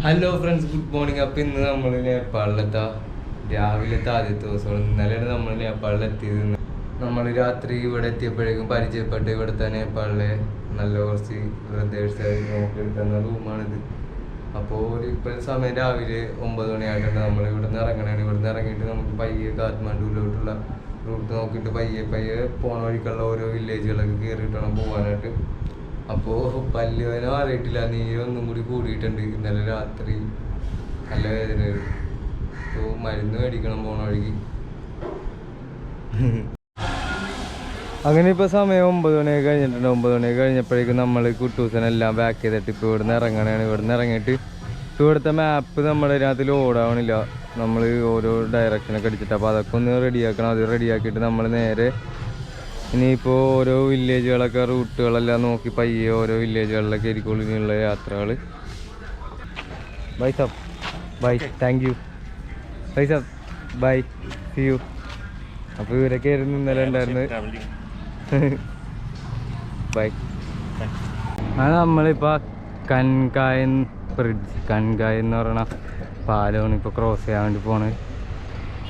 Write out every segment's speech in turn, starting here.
Hello friends, good morning. അപ്പം ഇന്ന് നമ്മൾ നേപ്പാളിലെത്താം. രാവിലത്തെ ആദ്യത്തെ ദിവസമാണ്. ഇന്നലെയാണ് നമ്മൾ നേപ്പാളിലെത്തിയത്. നമ്മൾ രാത്രി ഇവിടെ എത്തിയപ്പോഴേക്കും പരിചയപ്പെട്ട് ഇവിടുത്തെ നേപ്പാളിലെ നല്ല കുറച്ച് ബ്രദേഴ്സ് നോക്കിയെടുക്കുന്ന റൂമാണിത്. അപ്പോൾ ഇപ്പോൾ സമയം രാവിലെ 9 മണിയായിട്ടുണ്ട്. നമ്മൾ ഇവിടെ നിന്ന് ഇറങ്ങണതാണ്. ഇവിടെ നിന്ന് ഇറങ്ങിയിട്ട് നമുക്ക് പയ്യെ കാഠ്മണ്ഡുവിലോട്ടുള്ള റൂട്ട് നോക്കിയിട്ട് പയ്യെ പോണ വഴിക്കുള്ള ഓരോ വില്ലേജുകളൊക്കെ കയറിയിട്ട് വേണം പോകാനായിട്ട്. അപ്പോൾ പല്ലുവേന മാറിയിട്ടില്ല, നീരൊന്നും കൂടി കൂടിയിട്ടുണ്ട്. ഇന്നലെ രാത്രി നല്ല വേദന. അപ്പോൾ മരുന്ന് മേടിക്കണം പോണ വഴിക്ക്. അങ്ങനെ ഇപ്പോൾ സമയം 9 മണിയൊക്കെ കഴിഞ്ഞിട്ടുണ്ട്. 9 മണിയൊക്കെ കഴിഞ്ഞപ്പോഴേക്കും നമ്മൾ കുട്ടൂസനെല്ലാം ബാക്ക് ചെയ്തിട്ട് ഇപ്പോൾ ഇവിടെ നിന്ന് ഇറങ്ങണതാണ്. ഇവിടെ നിന്ന് ഇറങ്ങിയിട്ട് ഇപ്പോൾ ഇവിടുത്തെ മാപ്പ് നമ്മുടെ ഇതിനകത്ത് ലോഡാവണില്ല. നമ്മൾ ഓരോ ഡയറക്ഷനൊക്കെ അടിച്ചിട്ട് അപ്പോൾ അതൊക്കെ ഒന്ന് റെഡിയാക്കണം. അത് റെഡിയാക്കിയിട്ട് നമ്മൾ നേരെ ഇനിയിപ്പോൾ ഓരോ വില്ലേജുകളൊക്കെ റൂട്ടുകളെല്ലാം നോക്കി പയ്യെ ഓരോ വില്ലേജുകളിലൊക്കെ ആയിരിക്കുള്ളൂ ഇനിയുള്ള യാത്രകൾ. ബൈ സാബ്, ബൈ, താങ്ക് യു. ബൈ സാബ്, ബൈ, സി യു. അപ്പോൾ ഇവരൊക്കെ ആയിരുന്നു ഇന്നലെ ഉണ്ടായിരുന്നത്. ബൈ. അത് നമ്മളിപ്പോൾ കൻകായൻ ബ്രിഡ്ജ്, കൻകായ് എന്ന് പറയണ പാലമാണ് ഇപ്പോൾ ക്രോസ് ചെയ്യാൻ വേണ്ടി പോണത്.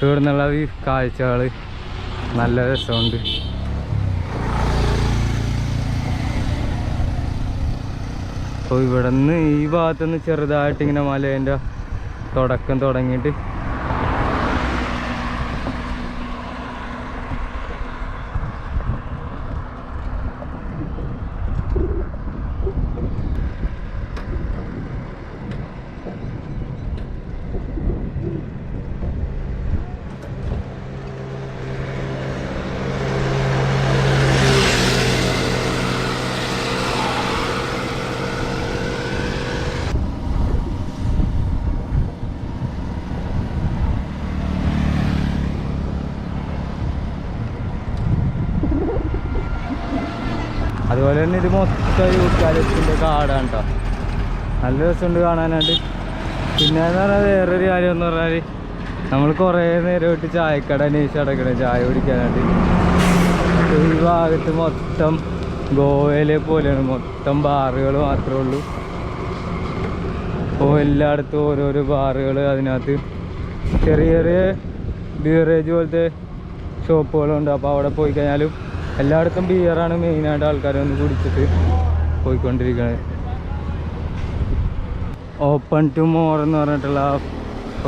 ഇവിടെ നിന്നുള്ള ഈ കാഴ്ചകൾ നല്ല രസമുണ്ട്. അപ്പോൾ ഇവിടെ നിന്ന് ഈ ഭാഗത്തുനിന്ന് ചെറുതായിട്ട് ഇങ്ങനെ മലേൻ്റെ തുടക്കം തുടങ്ങിയിട്ട് അതുപോലെ തന്നെ ഇത് മൊത്തം യൂക്കാലിപ്സിൻ്റെ കാടാണ് കേട്ടോ. നല്ല രസമുണ്ട് കാണാനായിട്ട്. പിന്നെ എന്ന് പറഞ്ഞാൽ വേറൊരു കാര്യം എന്ന് പറഞ്ഞാൽ നമ്മൾ കുറേ നേരമായിട്ട് ചായക്കട അന്വേഷിച്ച് നടക്കണേ ചായ കുടിക്കാനായിട്ട്. ഈ ഭാഗത്ത് മൊത്തം ഗോവയിലെ പോലെയാണ്, മൊത്തം ബാറുകൾ മാത്രമേ ഉള്ളൂ. അപ്പോൾ എല്ലായിടത്തും ഓരോരോ ബാറുകൾ, അതിനകത്ത് ചെറിയ ചെറിയ ബീവറേജ് പോലത്തെ ഷോപ്പുകളുണ്ട്. അപ്പോൾ അവിടെ പോയി കഴിഞ്ഞാലും എല്ലായിടത്തും ബിയറാണ് മെയിനായിട്ട് ആൾക്കാർ വന്ന് കുടിച്ചിട്ട് പോയിക്കൊണ്ടിരിക്കുന്നത്. ഓപ്പൺ ടു മോർ എന്ന് പറഞ്ഞിട്ടുള്ള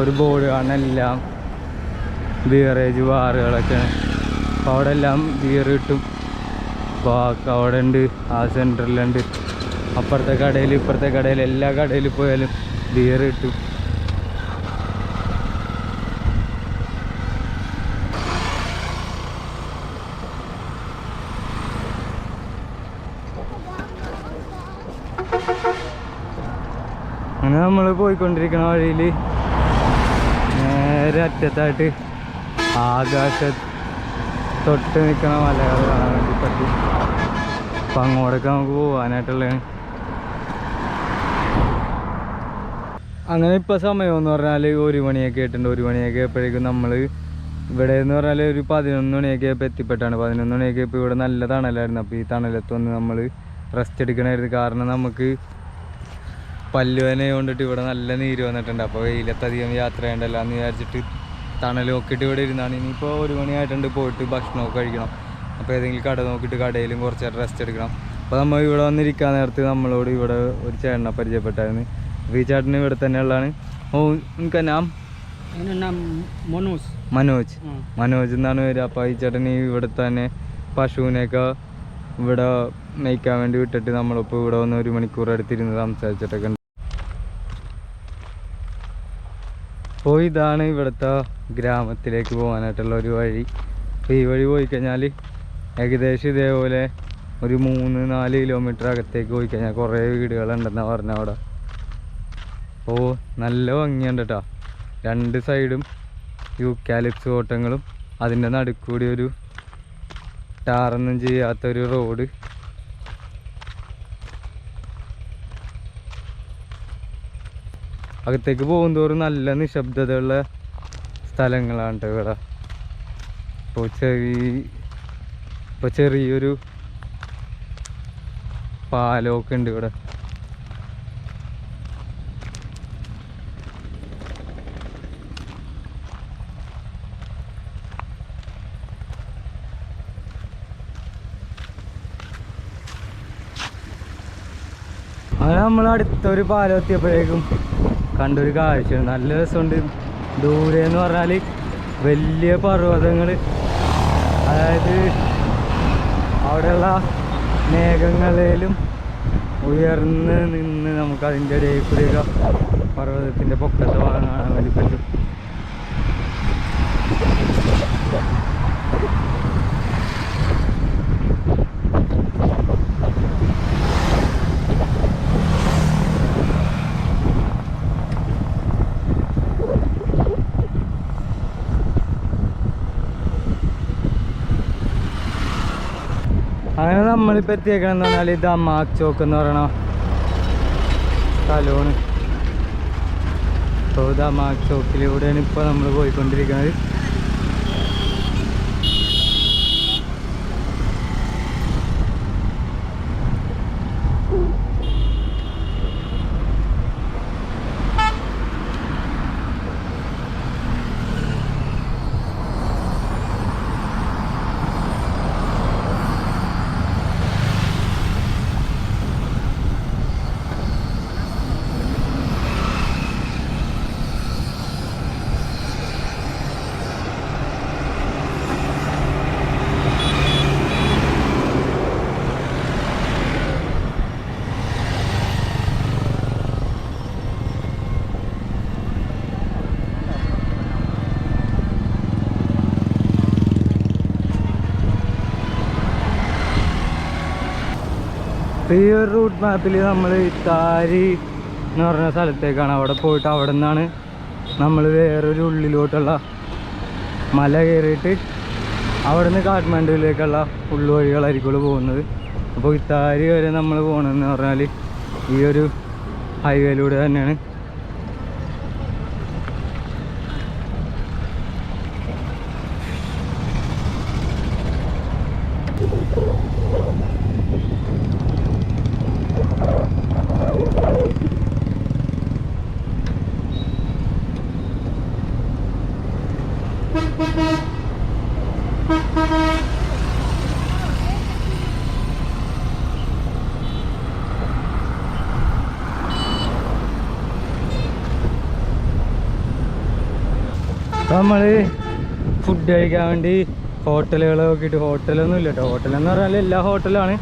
ഒരു ബോർഡ് കാണാൻ എല്ലാം ബിയറേജ് ബാറുകളൊക്കെയാണ്. അപ്പോൾ അവിടെ എല്ലാം ബിയർ കിട്ടും. അപ്പോൾ അവിടെ ഉണ്ട്, ആ സെൻറ്ററിലുണ്ട്, അപ്പുറത്തെ കടയിൽ ഇപ്പുറത്തെ കടയിൽ എല്ലാ കടയിൽ പോയാലും ബിയർ കിട്ടും. അങ്ങനെ നമ്മൾ പോയിക്കൊണ്ടിരിക്കണ വഴിയിൽ നേരെ അറ്റത്തായിട്ട് ആകാശത്ത് തൊട്ട് നിൽക്കണ മലകൾ കാണാൻ വേണ്ടി പറ്റും. അപ്പം അങ്ങോട്ടൊക്കെ നമുക്ക് പോകാനായിട്ടുള്ളതാണ്. അങ്ങനെ ഇപ്പോൾ സമയം എന്ന് പറഞ്ഞാൽ 1 മണിയൊക്കെ ആയിട്ടുണ്ട്. 1 മണിയൊക്കെ ആയപ്പോഴേക്കും നമ്മൾ ഇവിടെ എന്ന് പറഞ്ഞാൽ ഒരു 11 മണിയൊക്കെ ആയപ്പോൾ എത്തിപ്പെട്ടാണ്. 11 മണിയൊക്കെ ഇപ്പോൾ ഇവിടെ നല്ല തണലായിരുന്നു. അപ്പോൾ ഈ തണലത്ത് വന്ന് നമ്മൾ റെസ്റ്റ് എടുക്കണമായിരുന്നു. കാരണം നമുക്ക് പല്ലുവേന കൊണ്ടിട്ട് ഇവിടെ നല്ല നീര് വന്നിട്ടുണ്ട്. അപ്പോൾ വെയിലത്തധികം യാത്ര ചെയ്യണ്ടല്ലോ എന്ന് വിചാരിച്ചിട്ട് തണൽ നോക്കിയിട്ട് ഇവിടെ ഇരുന്നാണ്. ഇനിയിപ്പോൾ 1 മണിയായിട്ടുണ്ട്, പോയിട്ട് ഭക്ഷണമൊക്കെ കഴിക്കണം. അപ്പോൾ ഏതെങ്കിലും കട നോക്കിയിട്ട് കടയിലും കുറച്ച് നേരം റെസ്റ്റ് എടുക്കണം. അപ്പോൾ നമ്മൾ ഇവിടെ വന്നിരിക്കാൻ നേരത്ത് നമ്മളോട് ഇവിടെ ഒരു ചേട്ടനെ പരിചയപ്പെട്ടായിരുന്നു. അപ്പോൾ ഈ ചേട്ടന് ഇവിടെ തന്നെ ഉള്ളതാണ്. ഓ, എനിക്ക് മനോജ് എന്നാണ് പേര്. അപ്പോൾ ഈ ചേട്ടന് ഇവിടെ തന്നെ പശുവിനെയൊക്കെ ഇവിടെ മേയ്ക്കാൻ വേണ്ടി വിട്ടിട്ട് നമ്മളിപ്പോൾ ഇവിടെ വന്ന് 1 മണിക്കൂർ അടുത്തിരുന്ന് സംസാരിച്ചിട്ടൊക്കെ ഉണ്ട്. അപ്പോൾ ഇതാണ് ഇവിടുത്തെ ഗ്രാമത്തിലേക്ക് പോകാനായിട്ടുള്ള ഒരു വഴി. അപ്പോൾ ഈ വഴി പോയി കഴിഞ്ഞാൽ ഏകദേശം ഇതേപോലെ ഒരു 3-4 കിലോമീറ്റർ അകത്തേക്ക് പോയി കഴിഞ്ഞാൽ കുറേ വീടുകളുണ്ടെന്നാണ് പറഞ്ഞ അവിടെ. അപ്പോൾ നല്ല ഭംഗിയുണ്ട് കേട്ടോ. 2 സൈഡും യൂക്കാലിപ്സ് തോട്ടങ്ങളും അതിൻ്റെ നടുക്കൂടി ഒരു ടാറൊന്നും ചെയ്യാത്തൊരു റോഡ്. അകത്തേക്ക് പോകുന്തോറും നല്ല നിശബ്ദതയുള്ള സ്ഥലങ്ങളാണ് കേട്ടോ ഇവിടെ. ഇപ്പോൾ ചെറിയൊരു പാലമൊക്കെ ഉണ്ട് ഇവിടെ. അങ്ങനെ നമ്മൾ അടുത്തൊരു പാലം എത്തിയപ്പോഴേക്കും കണ്ടൊരു കാഴ്ച നല്ല രസമുണ്ട്. ദൂരെ എന്ന് പറഞ്ഞാൽ വലിയ പർവ്വതങ്ങൾ, അതായത് അവിടെയുള്ള മേഘങ്ങളിലും ഉയർന്ന് നിന്ന് നമുക്ക് അതിൻ്റെ ഇടയിൽ കൂടിയൊക്കെ പർവ്വതത്തിൻ്റെ പൊക്കത്തെ കാണാൻ വേണ്ടി പറ്റും. അങ്ങനെ നമ്മളിപ്പോൾ എത്തിയേക്കണമെന്ന് പറഞ്ഞാൽ ഇത് ദമാക് ചോക്ക് എന്ന് പറയണ സ്ഥലമാണ്. അപ്പോൾ ദമാക് ചോക്കിലൂടെയാണ് ഇപ്പോൾ നമ്മൾ പോയിക്കൊണ്ടിരിക്കുന്നത്. ഈ ഒരു റൂട്ട് മാപ്പിൽ നമ്മൾ താരി എന്ന് പറഞ്ഞ സ്ഥലത്തേക്കാണ്. അവിടെ പോയിട്ട് അവിടെ നിന്നാണ് നമ്മൾ വേറൊരു ഉള്ളിലോട്ടുള്ള മല കയറിയിട്ട് അവിടെ നിന്ന് കാഠ്മണ്ഡുവിലേക്കുള്ള ഉള്ളുവഴികളായിരിക്കും പോകുന്നത്. അപ്പോൾ ഇത്താരി വരെ നമ്മൾ പോകണമെന്ന് പറഞ്ഞാൽ ഈ ഒരു ഹൈവേയിലൂടെ തന്നെയാണ്. നമ്മൾ ഫുഡ് കഴിക്കാൻ വേണ്ടി ഹോട്ടലുകൾ നോക്കിയിട്ട്, ഹോട്ടലൊന്നും ഇല്ല കേട്ടോ. ഹോട്ടലെന്ന് പറഞ്ഞാൽ എല്ലാ ഹോട്ടലാണ്.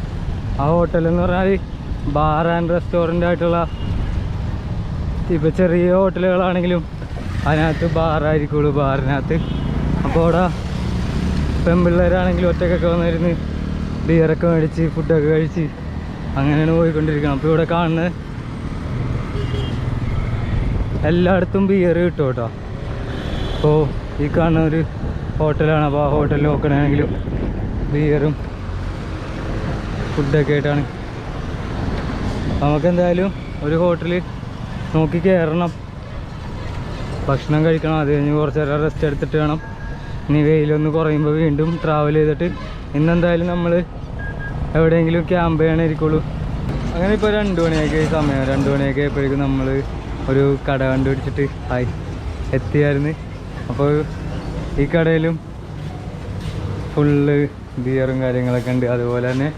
ആ ഹോട്ടലെന്ന് പറഞ്ഞാൽ ബാർ ആൻഡ് റെസ്റ്റോറൻ്റ് ആയിട്ടുള്ള, ഇപ്പോൾ ചെറിയ ഹോട്ടലുകളാണെങ്കിലും അതിനകത്ത് ബാറായിരിക്കുള്ളൂ, ബാറിനകത്ത്. അപ്പോൾ അവിടെ പെൺപിള്ളേരാണെങ്കിലും ഒറ്റക്കൊക്കെ വന്നിരുന്ന് ബിയറൊക്കെ മേടിച്ച് ഫുഡൊക്കെ കഴിച്ച് അങ്ങനെയാണ് പോയിക്കൊണ്ടിരിക്കണം. അപ്പോൾ ഇവിടെ കാണുന്നത് എല്ലായിടത്തും ബിയർ കിട്ടും കേട്ടോ. അപ്പോൾ ഈ കാണുന്ന ഒരു ഹോട്ടലാണ്. അപ്പോൾ ആ ഹോട്ടലിൽ നോക്കണമെങ്കിലും ബിയറും ഫുഡൊക്കെ ആയിട്ടാണ്. നമുക്കെന്തായാലും ഒരു ഹോട്ടലിൽ നോക്കി കയറണം, ഭക്ഷണം കഴിക്കണം. അത് കഴിഞ്ഞ് കുറച്ച് നേരം റെസ്റ്റ് എടുത്തിട്ട് വേണം ഇനി വെയിലൊന്ന് കുറയുമ്പോൾ വീണ്ടും ട്രാവൽ ചെയ്തിട്ട് ഇന്നെന്തായാലും നമ്മൾ എവിടെയെങ്കിലും ക്യാമ്പ് ചെയ്യണമായിരിക്കുള്ളൂ. അങ്ങനെ ഇപ്പോൾ 2 മണിയൊക്കെ സമയം, 2 മണിയൊക്കെ ആയപ്പോഴേക്കും നമ്മൾ ഒരു കട കണ്ടുപിടിച്ചിട്ട് എത്തിയായിരുന്നു. അപ്പോൾ ഈ കടയിലും ഫുള്ള് ബിയറും കാര്യങ്ങളൊക്കെ ഉണ്ട്. അതുപോലെ തന്നെ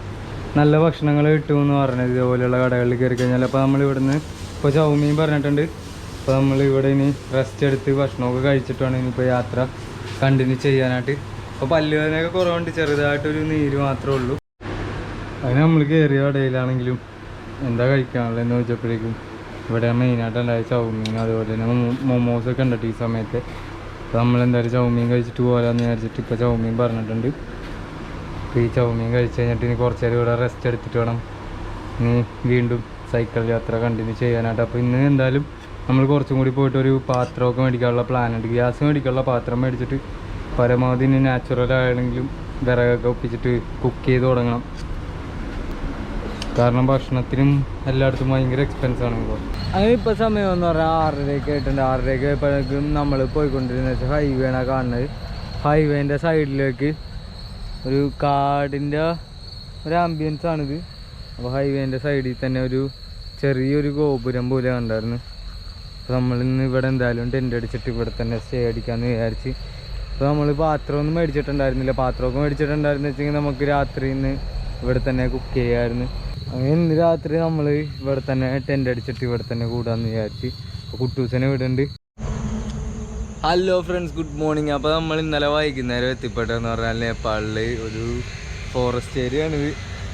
നല്ല ഭക്ഷണങ്ങൾ കിട്ടുമെന്ന് പറഞ്ഞത് ഇതുപോലെയുള്ള കടകളിൽ കയറി കഴിഞ്ഞാൽ. അപ്പോൾ നമ്മൾ ഇവിടുന്ന് ഇപ്പോൾ ചൗമീൻ പറഞ്ഞിട്ടുണ്ട്. അപ്പോൾ നമ്മൾ ഇവിടെ ഇനി റെസ്റ്റ് എടുത്ത് ഭക്ഷണമൊക്കെ കഴിച്ചിട്ട് വേണം ഇനിയിപ്പോൾ യാത്ര കണ്ടിന്യൂ ചെയ്യാനായിട്ട്. അപ്പോൾ പല്ലുവേദനയൊക്കെ കുറവുണ്ട്, ചെറുതായിട്ടൊരു നീര് മാത്രമേ ഉള്ളൂ. അതിന് നമ്മൾ കയറിയ കടയിലാണെങ്കിലും എന്താ കഴിക്കാനുള്ളതെന്ന് ചോദിച്ചപ്പോഴേക്കും ഇവിടെ മെയിനായിട്ടുണ്ടായ ചൗമീൻ, അതുപോലെ തന്നെ മൊമോസൊക്കെ ഉണ്ട് ഈ സമയത്ത്. അപ്പോൾ നമ്മളെന്തായാലും ചൗമീൻ കഴിച്ചിട്ട് പോകാമെന്ന് വിചാരിച്ചിട്ട് ഇപ്പോൾ ചൗമീൻ പറഞ്ഞിട്ടുണ്ട്. അപ്പോൾ ഈ ചൗമീൻ കഴിച്ച് കഴിഞ്ഞിട്ട് ഇനി കുറച്ച് നേരം ഇവിടെ റെസ്റ്റ് എടുത്തിട്ട് വേണം ഇനി വീണ്ടും സൈക്കിൾ യാത്ര കണ്ടിന്യൂ ചെയ്യാനായിട്ട്. അപ്പോൾ ഇന്ന് എന്തായാലും നമ്മൾ കുറച്ചും കൂടി പോയിട്ട് ഒരു പാത്രമൊക്കെ മേടിക്കാനുള്ള പ്ലാനുണ്ട്. ഗ്യാസ് മേടിക്കാനുള്ള പാത്രം മേടിച്ചിട്ട് പരമാവധി ഇനി നാച്ചുറൽ ആണെങ്കിലും വിറകൊക്കെ ഒപ്പിച്ചിട്ട് കുക്ക് ചെയ്ത് തുടങ്ങണം. കാരണം ഭക്ഷണത്തിനും എല്ലായിടത്തും ഭയങ്കര എക്സ്പെൻസാണ് ഇപ്പോൾ. അങ്ങനെ ഇപ്പോൾ സമയം എന്ന് പറഞ്ഞാൽ 6:30 ആയിട്ടുണ്ട്. 6:30 ആയപ്പോഴേക്കും നമ്മൾ പോയിക്കൊണ്ടിരുന്ന വെച്ചാൽ ഹൈവേയാണ് കാണുന്നത്. ഹൈവേൻ്റെ സൈഡിലേക്ക് ഒരു കാടിൻ്റെ ഒരു ആംബിയൻസ് ആണിത്. അപ്പോൾ ഹൈവേൻ്റെ സൈഡിൽ തന്നെ ഒരു ചെറിയൊരു ഗോപുരം പോലെ കണ്ടായിരുന്നു. അപ്പോൾ നമ്മളിന്ന് ഇവിടെ എന്തായാലും ടെൻ്റ് അടിച്ചിട്ട് ഇവിടെ തന്നെ സ്റ്റേ അടിക്കാമെന്ന് വിചാരിച്ച്. അപ്പോൾ നമ്മൾ പാത്രമൊന്നും മേടിച്ചിട്ടുണ്ടായിരുന്നില്ല. പാത്രമൊക്കെ മേടിച്ചിട്ടുണ്ടായിരുന്നു വെച്ചെങ്കിൽ നമുക്ക് രാത്രി ഇന്ന് ഇവിടെ തന്നെ കുക്ക് ചെയ്യാമായിരുന്നു. അങ്ങനെ ഇന്ന് രാത്രി നമ്മൾ ഇവിടെ തന്നെ ടെൻ്റ് അടിച്ചിട്ട് ഇവിടെ തന്നെ കൂടാന്ന് വിചാരിച്ച്. അപ്പോൾ കുട്ടൂസനെ ഇവിടെ ഉണ്ട്. Hello friends, good morning. അപ്പോൾ നമ്മൾ ഇന്നലെ വൈകുന്നേരം എത്തിപ്പെട്ടെന്ന് പറഞ്ഞാൽ നേപ്പാളിൽ ഒരു ഫോറസ്റ്റ് ഏരിയ ആണിത്.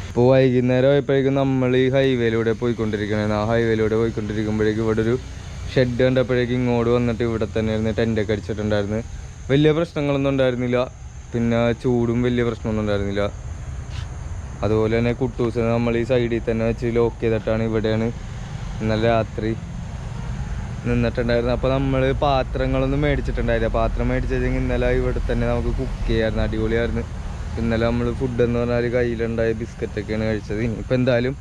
ഇപ്പോൾ വൈകുന്നേരം ആയപ്പോഴേക്കും നമ്മൾ ഈ ഹൈവേയിലൂടെ പോയിക്കൊണ്ടിരിക്കണേ. ആ ഹൈവേയിലൂടെ പോയിക്കൊണ്ടിരിക്കുമ്പോഴേക്കും ഇവിടെ ഒരു ഷെഡ് കണ്ടപ്പോഴേക്കും ഇങ്ങോട്ട് വന്നിട്ട് ഇവിടെ തന്നെ ഇരുന്ന് ടെൻ്റൊക്കെ അടിച്ചിട്ടുണ്ടായിരുന്നു. വലിയ പ്രശ്നങ്ങളൊന്നും ഉണ്ടായിരുന്നില്ല, പിന്നെ ചൂടും വലിയ പ്രശ്നമൊന്നും ഉണ്ടായിരുന്നില്ല. അതുപോലെ തന്നെ കുട്ടൂസ് നമ്മൾ ഈ സൈഡിൽ തന്നെ വെച്ച് ലോക്ക് ചെയ്തിട്ടാണ് ഇവിടെയാണ് ഇന്നലെ രാത്രി നിന്നിട്ടുണ്ടായിരുന്നു. അപ്പോൾ നമ്മൾ പാത്രങ്ങളൊന്നും മേടിച്ചിട്ടുണ്ടായില്ല. പാത്രം മേടിച്ചെങ്കിൽ ഇന്നലെ ഇവിടെ തന്നെ നമുക്ക് കുക്ക് ചെയ്യാമായിരുന്നു, അടിപൊളിയായിരുന്നു. ഇന്നലെ നമ്മൾ ഫുഡ് എന്ന് പറഞ്ഞാൽ കയ്യിലുണ്ടായ ബിസ്ക്കറ്റൊക്കെയാണ് കഴിച്ചത്. ഇനിയിപ്പോൾ എന്തായാലും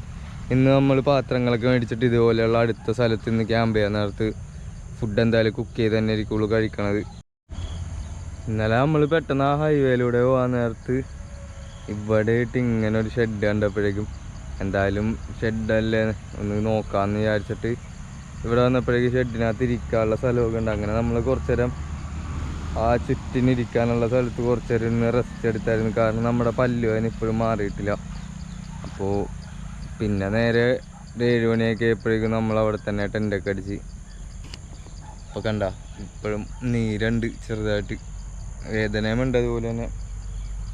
ഇന്ന് നമ്മൾ പാത്രങ്ങളൊക്കെ മേടിച്ചിട്ട് ഇതുപോലെയുള്ള അടുത്ത സ്ഥലത്ത് ഇന്ന് ക്യാമ്പ് ചെയ്യാൻ നേരത്ത് ഫുഡ് എന്തായാലും കുക്ക് ചെയ്ത് തന്നെ ആയിരിക്കുള്ളൂ കഴിക്കണത്. ഇന്നലെ നമ്മൾ പെട്ടെന്ന് ആ ഹൈവേയിലൂടെ പോകാൻ നേരത്ത് ഇവിടെ ആയിട്ട് ഇങ്ങനെ ഒരു ഷെഡ് കണ്ടപ്പോഴേക്കും എന്തായാലും ഷെഡല്ലേ ഒന്ന് നോക്കാമെന്ന് വിചാരിച്ചിട്ട് ഇവിടെ വന്നപ്പോഴേക്കും ഷെഡിനകത്ത് ഇരിക്കാനുള്ള സ്ഥലമൊക്കെ ഉണ്ട്. അങ്ങനെ നമ്മൾ കുറച്ചു നേരം ആ ചുറ്റിനിരിക്കാനുള്ള സ്ഥലത്ത് കുറച്ചു നേരം ഇന്ന് റെസ്റ്റ് എടുത്തായിരുന്നു. കാരണം നമ്മുടെ പല്ല് വേദന ഇപ്പോഴും മാറിയിട്ടില്ല. അപ്പോൾ പിന്നെ നേരെ 7 മണിയൊക്കെ ആയപ്പോഴേക്കും നമ്മളവിടെ തന്നെ ടെൻ്റൊക്കെ അടിച്ച്. അപ്പോൾ കണ്ട ഇപ്പോഴും നീരുണ്ട് ചെറുതായിട്ട്, വേദനയുമുണ്ട്. അതുപോലെ തന്നെ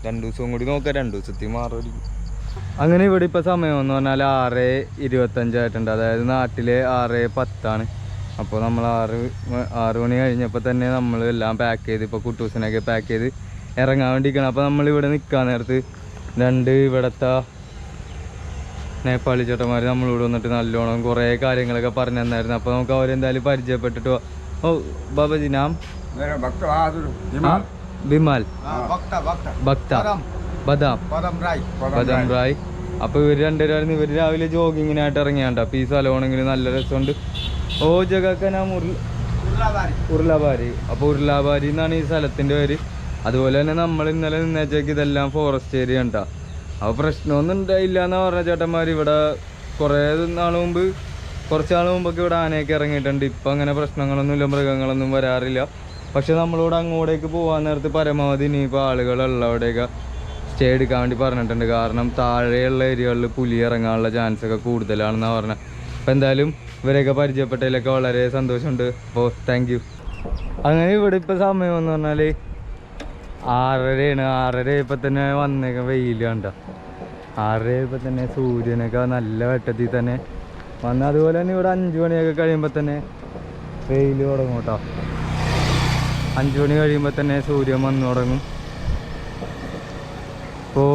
2 ദിവസവും കൂടി നോക്കാം, 2 ദിവസത്തിൽ മാറുമായിരിക്കും. അങ്ങനെ ഇവിടെ ഇപ്പോൾ സമയം എന്ന് പറഞ്ഞാൽ 6:25 ആയിട്ടുണ്ട്. അതായത് നാട്ടിലെ 6:10 അപ്പോൾ നമ്മൾ 6 മണി കഴിഞ്ഞപ്പോൾ തന്നെ നമ്മൾ എല്ലാം പാക്ക് ചെയ്ത് ഇപ്പോൾ കുട്ടൂസിനൊക്കെ പാക്ക് ചെയ്ത് ഇറങ്ങാൻ വേണ്ടിയിരിക്കണം. അപ്പോൾ നമ്മളിവിടെ നിൽക്കാൻ നേരത്ത് 2 ഇവിടുത്തെ നേപ്പാളി ചേട്ടന്മാർ നമ്മളിവിടെ വന്നിട്ട് നല്ലോണം കുറേ കാര്യങ്ങളൊക്കെ പറഞ്ഞു തന്നായിരുന്നു. അപ്പോൾ നമുക്ക് അവരെന്തായാലും പരിചയപ്പെട്ടിട്ട് ഓ ബാബാജി നാം ബിമാൽ ഭക്ത ബദാം റായ്. അപ്പോൾ ഇവർ രണ്ടുപേരായിരുന്നു. ഇവർ രാവിലെ ജോഗിങ്ങിനായിട്ട് ഇറങ്ങിയാണ്ട്. അപ്പോൾ ഈ സ്ഥലമാണെങ്കിൽ നല്ല രസമുണ്ട്. ഓ ജഗക്ക നാം ഉരുളാബാരി. അപ്പോൾ ഉരുളാബാരി എന്നാണ് ഈ സ്ഥലത്തിൻ്റെ പേര്. അതുപോലെ തന്നെ നമ്മൾ ഇന്നലെ നിന്നേച്ചേക്ക് ഇതെല്ലാം ഫോറസ്റ്റ് ഏരിയ ഉണ്ടാ. അപ്പോൾ പ്രശ്നമൊന്നും ഉണ്ടായില്ല എന്നാണ് പറഞ്ഞ ചേട്ടന്മാർ. ഇവിടെ കുറച്ച് നാൾ മുമ്പൊക്കെ ഇവിടെ ആനയൊക്കെ ഇറങ്ങിയിട്ടുണ്ട്. ഇപ്പം അങ്ങനെ പ്രശ്നങ്ങളൊന്നുമില്ല, മൃഗങ്ങളൊന്നും വരാറില്ല. പക്ഷെ നമ്മളിവിടെ അങ്ങോട്ടേക്ക് പോകാൻ നേരത്ത് പരമാവധി ഇനിയിപ്പോൾ ആളുകളുള്ള അവിടെയൊക്കെ സ്റ്റേ എടുക്കാൻ വേണ്ടി പറഞ്ഞിട്ടുണ്ട്. കാരണം താഴെയുള്ള ഏരിയകളിൽ പുലി ഇറങ്ങാനുള്ള ചാൻസ് ഒക്കെ കൂടുതലാണെന്നാണ് പറഞ്ഞത്. അപ്പോൾ എന്തായാലും ഇവരെയൊക്കെ പരിചയപ്പെട്ടതിലൊക്കെ വളരെ സന്തോഷമുണ്ട്. അപ്പോൾ താങ്ക് യു. അങ്ങനെ ഇവിടെ ഇപ്പോൾ സമയം എന്ന് പറഞ്ഞാൽ 6:30 6:30 തന്നെ വന്നേക്കാം. വെയിൽ കണ്ട 6:30 തന്നെ സൂര്യനൊക്കെ നല്ല വെട്ടത്തിൽ തന്നെ വന്ന്. അതുപോലെ തന്നെ ഇവിടെ 5 മണിയൊക്കെ കഴിയുമ്പോൾ തന്നെ വെയിൽ തുടങ്ങും കേട്ടോ. 5 മണി കഴിയുമ്പോൾ തന്നെ സൂര്യൻ വന്നു തുടങ്ങും. ഇപ്പോൾ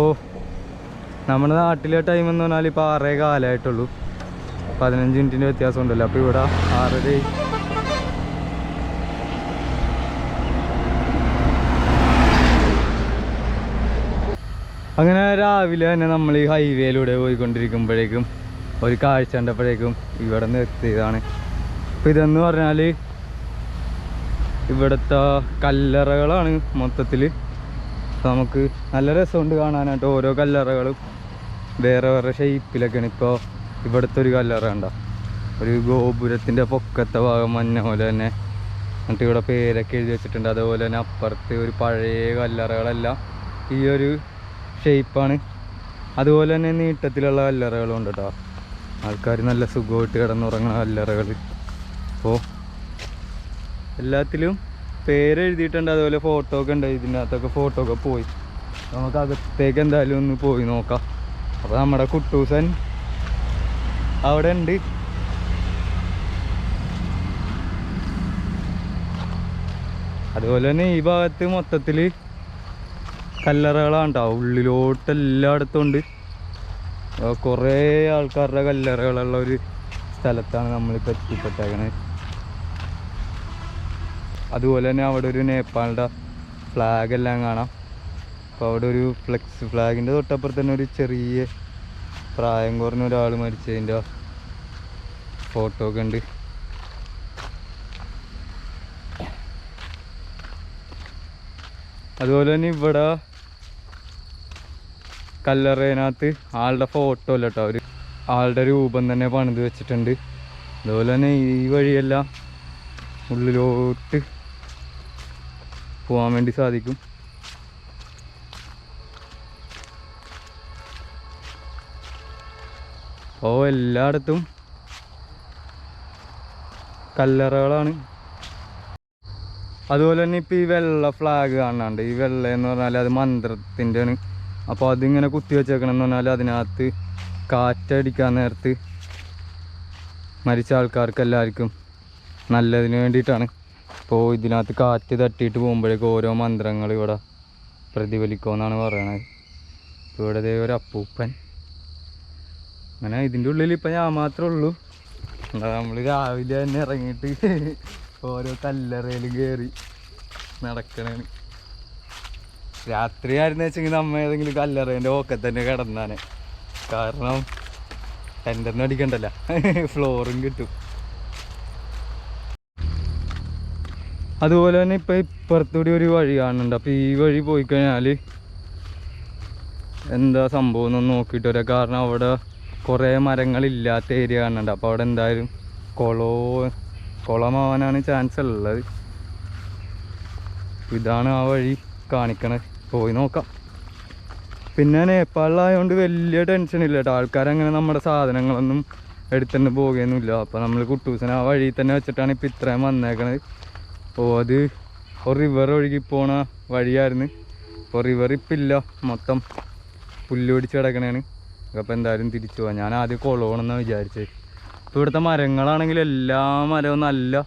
നമ്മുടെ നാട്ടിലെ ടൈം എന്ന് പറഞ്ഞാൽ ഇപ്പോൾ 6:15 ആയിട്ടുള്ളൂ. 15 മിനിറ്റിൻ്റെ വ്യത്യാസം ഉണ്ടല്ലോ. അപ്പോൾ ഇവിടെ 6:30. അങ്ങനെ രാവിലെ തന്നെ നമ്മൾ ഈ ഹൈവേയിലൂടെ പോയിക്കൊണ്ടിരിക്കുമ്പോഴേക്കും ഒരു കാഴ്ച കണ്ടപ്പോഴേക്കും ഇവിടെ നിർത്തിയതാണ്. അപ്പോൾ ഇതെന്ന് പറഞ്ഞാൽ ഇവിടുത്തെ കല്ലറകളാണ് മൊത്തത്തിൽ. നമുക്ക് നല്ല രസമുണ്ട് കാണാനായിട്ട്. ഓരോ കല്ലറകളും വേറെ വേറെ ഷേപ്പിലൊക്കെയാണ്. ഇപ്പോൾ ഇവിടുത്തെ ഒരു കല്ലറ ഉണ്ടോ, ഒരു ഗോപുരത്തിൻ്റെ പൊക്കത്തെ ഭാഗം മഞ്ഞ പോലെ തന്നെ. എന്നിട്ട് ഇവിടെ പേരൊക്കെ എഴുതി വെച്ചിട്ടുണ്ട്. അതുപോലെ തന്നെ അപ്പുറത്ത് ഒരു പഴയ കല്ലറകളെല്ലാം ഈ ഒരു ഷേപ്പാണ്. അതുപോലെ തന്നെ നീട്ടത്തിലുള്ള കല്ലറകളും ഉണ്ട് കേട്ടോ. ആൾക്കാർ നല്ല സുഖമായിട്ട് കിടന്നുറങ്ങുന്ന കല്ലറകൾ. അപ്പോൾ എല്ലാത്തിലും പേരെഴുതിയിട്ടുണ്ട്. അതുപോലെ ഫോട്ടോ ഒക്കെ ഉണ്ട്. ഇതിൻ്റെ അകത്തൊക്കെ ഫോട്ടോ ഒക്കെ പോയി. നമുക്ക് അകത്തേക്ക് എന്തായാലും ഒന്ന് പോയി നോക്കാം. അപ്പോൾ നമ്മുടെ കുട്ടൂസൻ അവിടെ ഉണ്ട്. അതുപോലെ തന്നെ ഈ ഭാഗത്ത് മൊത്തത്തിൽ കല്ലറകളാണ് കേട്ടോ. ഉള്ളിലോട്ട് എല്ലായിടത്തും ഉണ്ട്. കുറേ ആൾക്കാരുടെ കല്ലറകളുള്ള ഒരു സ്ഥലത്താണ് നമ്മളിപ്പോൾ എത്തിപ്പെട്ടേക്കണത്. അതുപോലെ തന്നെ അവിടെ ഒരു നേപ്പാളിൻ്റെ ഫ്ലാഗ് എല്ലാം കാണാം. അപ്പോൾ അവിടെ ഒരു ഫ്ലെക്സ് ഫ്ലാഗിൻ്റെ തൊട്ടപ്പുറത്ത് തന്നെ ഒരു ചെറിയ പ്രായം കുറഞ്ഞ ഒരാൾ മരിച്ചതിൻ്റെ ഫോട്ടോ ഒക്കെ ഉണ്ട്. അതുപോലെ തന്നെ ഇവിടെ കല്ലറേനകത്ത് ആളുടെ ഫോട്ടോ അല്ല കേട്ടോ, ഒരു ആളുടെ രൂപം തന്നെ പണിത് വെച്ചിട്ടുണ്ട്. അതുപോലെ തന്നെ ഈ വഴിയെല്ലാം ഉള്ളിലോട്ട് പോകാൻ വേണ്ടി സാധിക്കും. അപ്പോൾ എല്ലായിടത്തും കല്ലറകളാണ്. അതുപോലെ തന്നെ ഇപ്പോൾ ഈ വെള്ള ഫ്ലാഗ് കാണാണ്ട്, ഈ വെള്ള എന്ന് പറഞ്ഞാൽ അത് മന്ത്രത്തിൻ്റെ ആണ്. അപ്പോൾ അതിങ്ങനെ കുത്തി വെച്ചേക്കണം എന്ന് പറഞ്ഞാൽ അതിനകത്ത് കാറ്റടിക്കാൻ നേരത്ത് മരിച്ച ആൾക്കാർക്ക് എല്ലാവർക്കും നല്ലതിന് വേണ്ടിയിട്ടാണ്. അപ്പോൾ ഇതിനകത്ത് കാറ്റ് തട്ടിയിട്ട് പോകുമ്പോഴേക്കും ഓരോ മന്ത്രങ്ങൾ ഇവിടെ പ്രതിഫലിക്കുമെന്നാണ് പറയണത്. ഇപ്പോൾ ഇവിടെ ഒരു അപ്പൂപ്പൻ അങ്ങനെ ഇതിൻ്റെ ഉള്ളിൽ ഇപ്പം ഞാൻ മാത്രമേ ഉള്ളൂ. എന്താ നമ്മൾ രാവിലെ തന്നെ ഇറങ്ങിയിട്ട് ഓരോ കല്ലറയിലും കയറി നടക്കണേന്. രാത്രി ആയിരുന്നു വെച്ചെങ്കിൽ നമ്മ ഏതെങ്കിലും കല്ലറേൻ്റെ ഓക്കത്ത് തന്നെ കിടന്നാനെ. കാരണം ടെൻ്റൊന്നും അടിക്കണ്ടല്ല, ഫ്ലോറും കിട്ടും. അതുപോലെ തന്നെ ഇപ്പം ഇപ്പുറത്തൂടി ഒരു വഴി കാണുന്നുണ്ട്. അപ്പോൾ ഈ വഴി പോയി കഴിഞ്ഞാൽ എന്താ സംഭവം എന്നൊന്ന് നോക്കിയിട്ട് വരാം. കാരണം അവിടെ കുറേ മരങ്ങളില്ലാത്ത ഏരിയ കാണുന്നുണ്ട്. അപ്പോൾ അവിടെ എന്തായാലും കുളമാവാനാണ് ചാൻസ് ഉള്ളത്. ഇതാണ് ആ വഴി കാണിക്കണത്, പോയി നോക്കാം. പിന്നെ നേപ്പാളിലായതുകൊണ്ട് വലിയ ടെൻഷനില്ല കേട്ടോ. ആൾക്കാരങ്ങനെ നമ്മുടെ സാധനങ്ങളൊന്നും എടുത്തുകൊണ്ട് പോകുകയൊന്നുമില്ല. അപ്പോൾ നമ്മൾ കുട്ടൂസിനെ ആ വഴി തന്നെ വെച്ചിട്ടാണ് ഇപ്പോൾ ഇത്രയും വന്നേക്കണത്. അപ്പോൾ അത് ഒരു റിവർ ഒഴുകി പോണ വഴിയായിരുന്നു. അപ്പോൾ റിവർ ഇപ്പം ഇല്ല, മൊത്തം പുല്ല് പിടിച്ച് കിടക്കണേണ്. അപ്പോൾ എന്തായാലും തിരിച്ചു പോകാം. ഞാൻ ആദ്യം കുളമാണെന്നാണ് വിചാരിച്ചത്. ഇപ്പോൾ ഇവിടുത്തെ മരങ്ങളാണെങ്കിൽ എല്ലാ മരവും നല്ല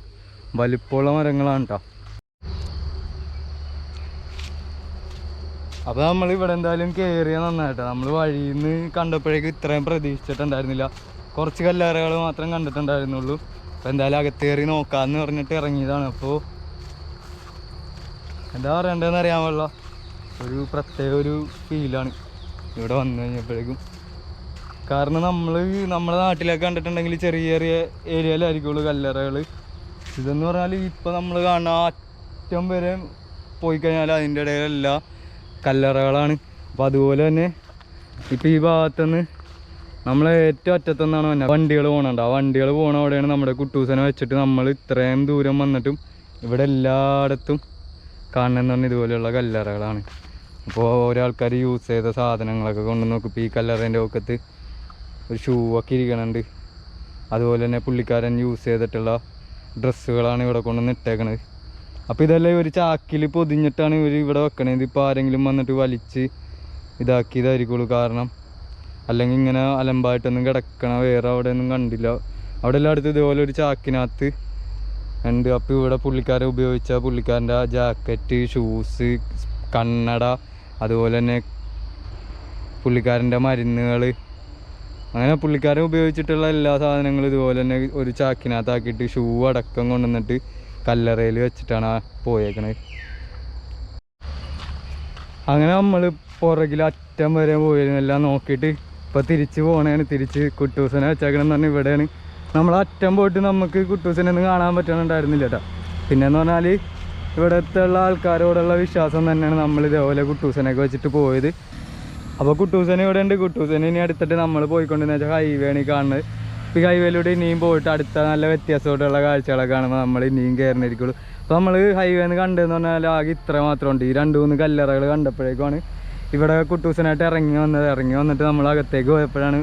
വലിപ്പമുള്ള മരങ്ങളാണ് കേട്ടോ. അപ്പോൾ നമ്മൾ ഇവിടെ എന്തായാലും കയറിയ നന്നായിട്ടോ. നമ്മൾ വഴിയിൽ നിന്ന് കണ്ടപ്പോഴേക്കും ഇത്രയും പ്രതീക്ഷിച്ചിട്ടുണ്ടായിരുന്നില്ല. കുറച്ച് കല്ലറകൾ മാത്രം കണ്ടിട്ടുണ്ടായിരുന്നുള്ളൂ. അപ്പോൾ എന്തായാലും അകത്തേറി നോക്കാമെന്ന് പറഞ്ഞിട്ട് ഇറങ്ങിയതാണ്. അപ്പോൾ എന്താ പറയണ്ടതെന്ന് അറിയാൻ പാടില്ല, ഒരു പ്രത്യേക ഒരു ഫീലാണ് ഇവിടെ വന്നു കഴിഞ്ഞപ്പോഴേക്കും. കാരണം നമ്മുടെ നാട്ടിലൊക്കെ കണ്ടിട്ടുണ്ടെങ്കിൽ ചെറിയ ചെറിയ ഏരിയയിലായിരിക്കുള്ളൂ കല്ലറകൾ. ഇതെന്ന് പറഞ്ഞാൽ ഇപ്പോൾ നമ്മൾ കാണുന്ന അറ്റം വരെ പോയി കഴിഞ്ഞാൽ അതിൻ്റെ ഇടയിലെല്ലാം കല്ലറകളാണ്. അപ്പോൾ അതുപോലെ തന്നെ ഇപ്പോൾ ഈ ഭാഗത്തുനിന്ന് നമ്മൾ ഏറ്റവും അറ്റത്തുനിന്നാണ് വന്നത് വണ്ടികൾ പോകണുണ്ട്. ആ വണ്ടികൾ പോകണ അവിടെയാണ് നമ്മുടെ കുട്ടൂസനെ വെച്ചിട്ട് നമ്മൾ ഇത്രയും ദൂരം വന്നിട്ടും ഇവിടെ എല്ലായിടത്തും കാണുന്നതെന്ന് പറഞ്ഞാൽ ഇതുപോലെയുള്ള കല്ലറകളാണ്. അപ്പോൾ ഓരോ ആൾക്കാർ യൂസ് ചെയ്ത സാധനങ്ങളൊക്കെ കൊണ്ട് നോക്കും. ഇപ്പോൾ ഈ കല്ലറേൻ്റെ ഒക്കത്ത് ഒരു ഷൂ ഒക്കെ ഇരിക്കണുണ്ട്. അതുപോലെ തന്നെ പുള്ളിക്കാരൻ യൂസ് ചെയ്തിട്ടുള്ള ഡ്രസ്സുകളാണ് ഇവിടെ കൊണ്ടുവന്ന് ഇട്ടേക്കണത്. അപ്പോൾ ഇതെല്ലാം ഒരു ചാക്കിൽ പൊതിഞ്ഞിട്ടാണ് ഇവർ ഇവിടെ വെക്കണത്. ഇപ്പോൾ ആരെങ്കിലും വന്നിട്ട് വലിച്ച് ഇതാക്കിയതായിരിക്കുള്ളൂ. കാരണം അല്ലെങ്കിൽ ഇങ്ങനെ അലമ്പായിട്ടൊന്നും കിടക്കണ വേറെ അവിടെ ഒന്നും കണ്ടില്ല. അവിടെ എല്ലായിടത്തും ഇതുപോലെ ഒരു ചാക്കിനകത്ത് ഉണ്ട്. അപ്പോൾ ഇവിടെ പുള്ളിക്കാരൻ ഉപയോഗിച്ച പുള്ളിക്കാരൻ്റെ ജാക്കറ്റ്, ഷൂസ്, കണ്ണട, അതുപോലെ തന്നെ പുള്ളിക്കാരൻ്റെ മരുന്നുകൾ, അങ്ങനെ പുള്ളിക്കാരൻ ഉപയോഗിച്ചിട്ടുള്ള എല്ലാ സാധനങ്ങളും ഇതുപോലെ തന്നെ ഒരു ചാക്കിനകത്താക്കിയിട്ട് ഷൂ അടക്കം കൊണ്ടുവന്നിട്ട് കല്ലറയിൽ വെച്ചിട്ടാണ് പോയേക്കണത്. അങ്ങനെ നമ്മൾ പുറകിൽ അറ്റം വരെ പോയിരുന്നു. എല്ലാം നോക്കിയിട്ട് ഇപ്പോൾ തിരിച്ച് പോകണേണ്. തിരിച്ച് കുട്ടൂസനെ വെച്ചേക്കണമെന്ന് പറഞ്ഞാൽ ഇവിടെയാണ്. നമ്മൾ അറ്റം പോയിട്ട് നമുക്ക് കുട്ടൂസനെ ഒന്നും കാണാൻ പറ്റണുണ്ടായിരുന്നില്ല കേട്ടോ. പിന്നെയെന്ന് പറഞ്ഞാൽ ഇവിടുത്തെ ഉള്ള ആൾക്കാരോടുള്ള വിശ്വാസം തന്നെയാണ് നമ്മൾ ഇതേപോലെ കുട്ടൂസനൊക്കെ വെച്ചിട്ട് പോയത്. അപ്പോൾ കുട്ടൂസനെ ഇവിടെ ഉണ്ട്. കുട്ടൂസനെ ഇനി അടുത്തിട്ട് നമ്മൾ പോയിക്കൊണ്ടെന്ന് വെച്ചാൽ ഹൈവേ ആണ് ഈ കാണുന്നത്. ഇപ്പോൾ ഈ ഹൈവേയിലൂടെ ഇനിയും പോയിട്ട് അടുത്ത നല്ല വ്യത്യാസമായിട്ടുള്ള കാഴ്ചകളൊക്കെ കാണുമ്പോൾ നമ്മൾ ഇനിയും കയറുന്നിരിക്കുള്ളൂ. അപ്പോൾ നമ്മൾ ഹൈവേന്ന് കണ്ടതെന്ന് പറഞ്ഞാൽ ആകെ ഇത്ര മാത്രമുണ്ട്. ഈ 2-3 കല്ലറകൾ കണ്ടപ്പോഴേക്കാണ് ഇവിടെ കുട്ടൂസനായിട്ട് ഇറങ്ങി വന്നിട്ട് നമ്മൾ അകത്തേക്ക് പോയപ്പോഴാണ്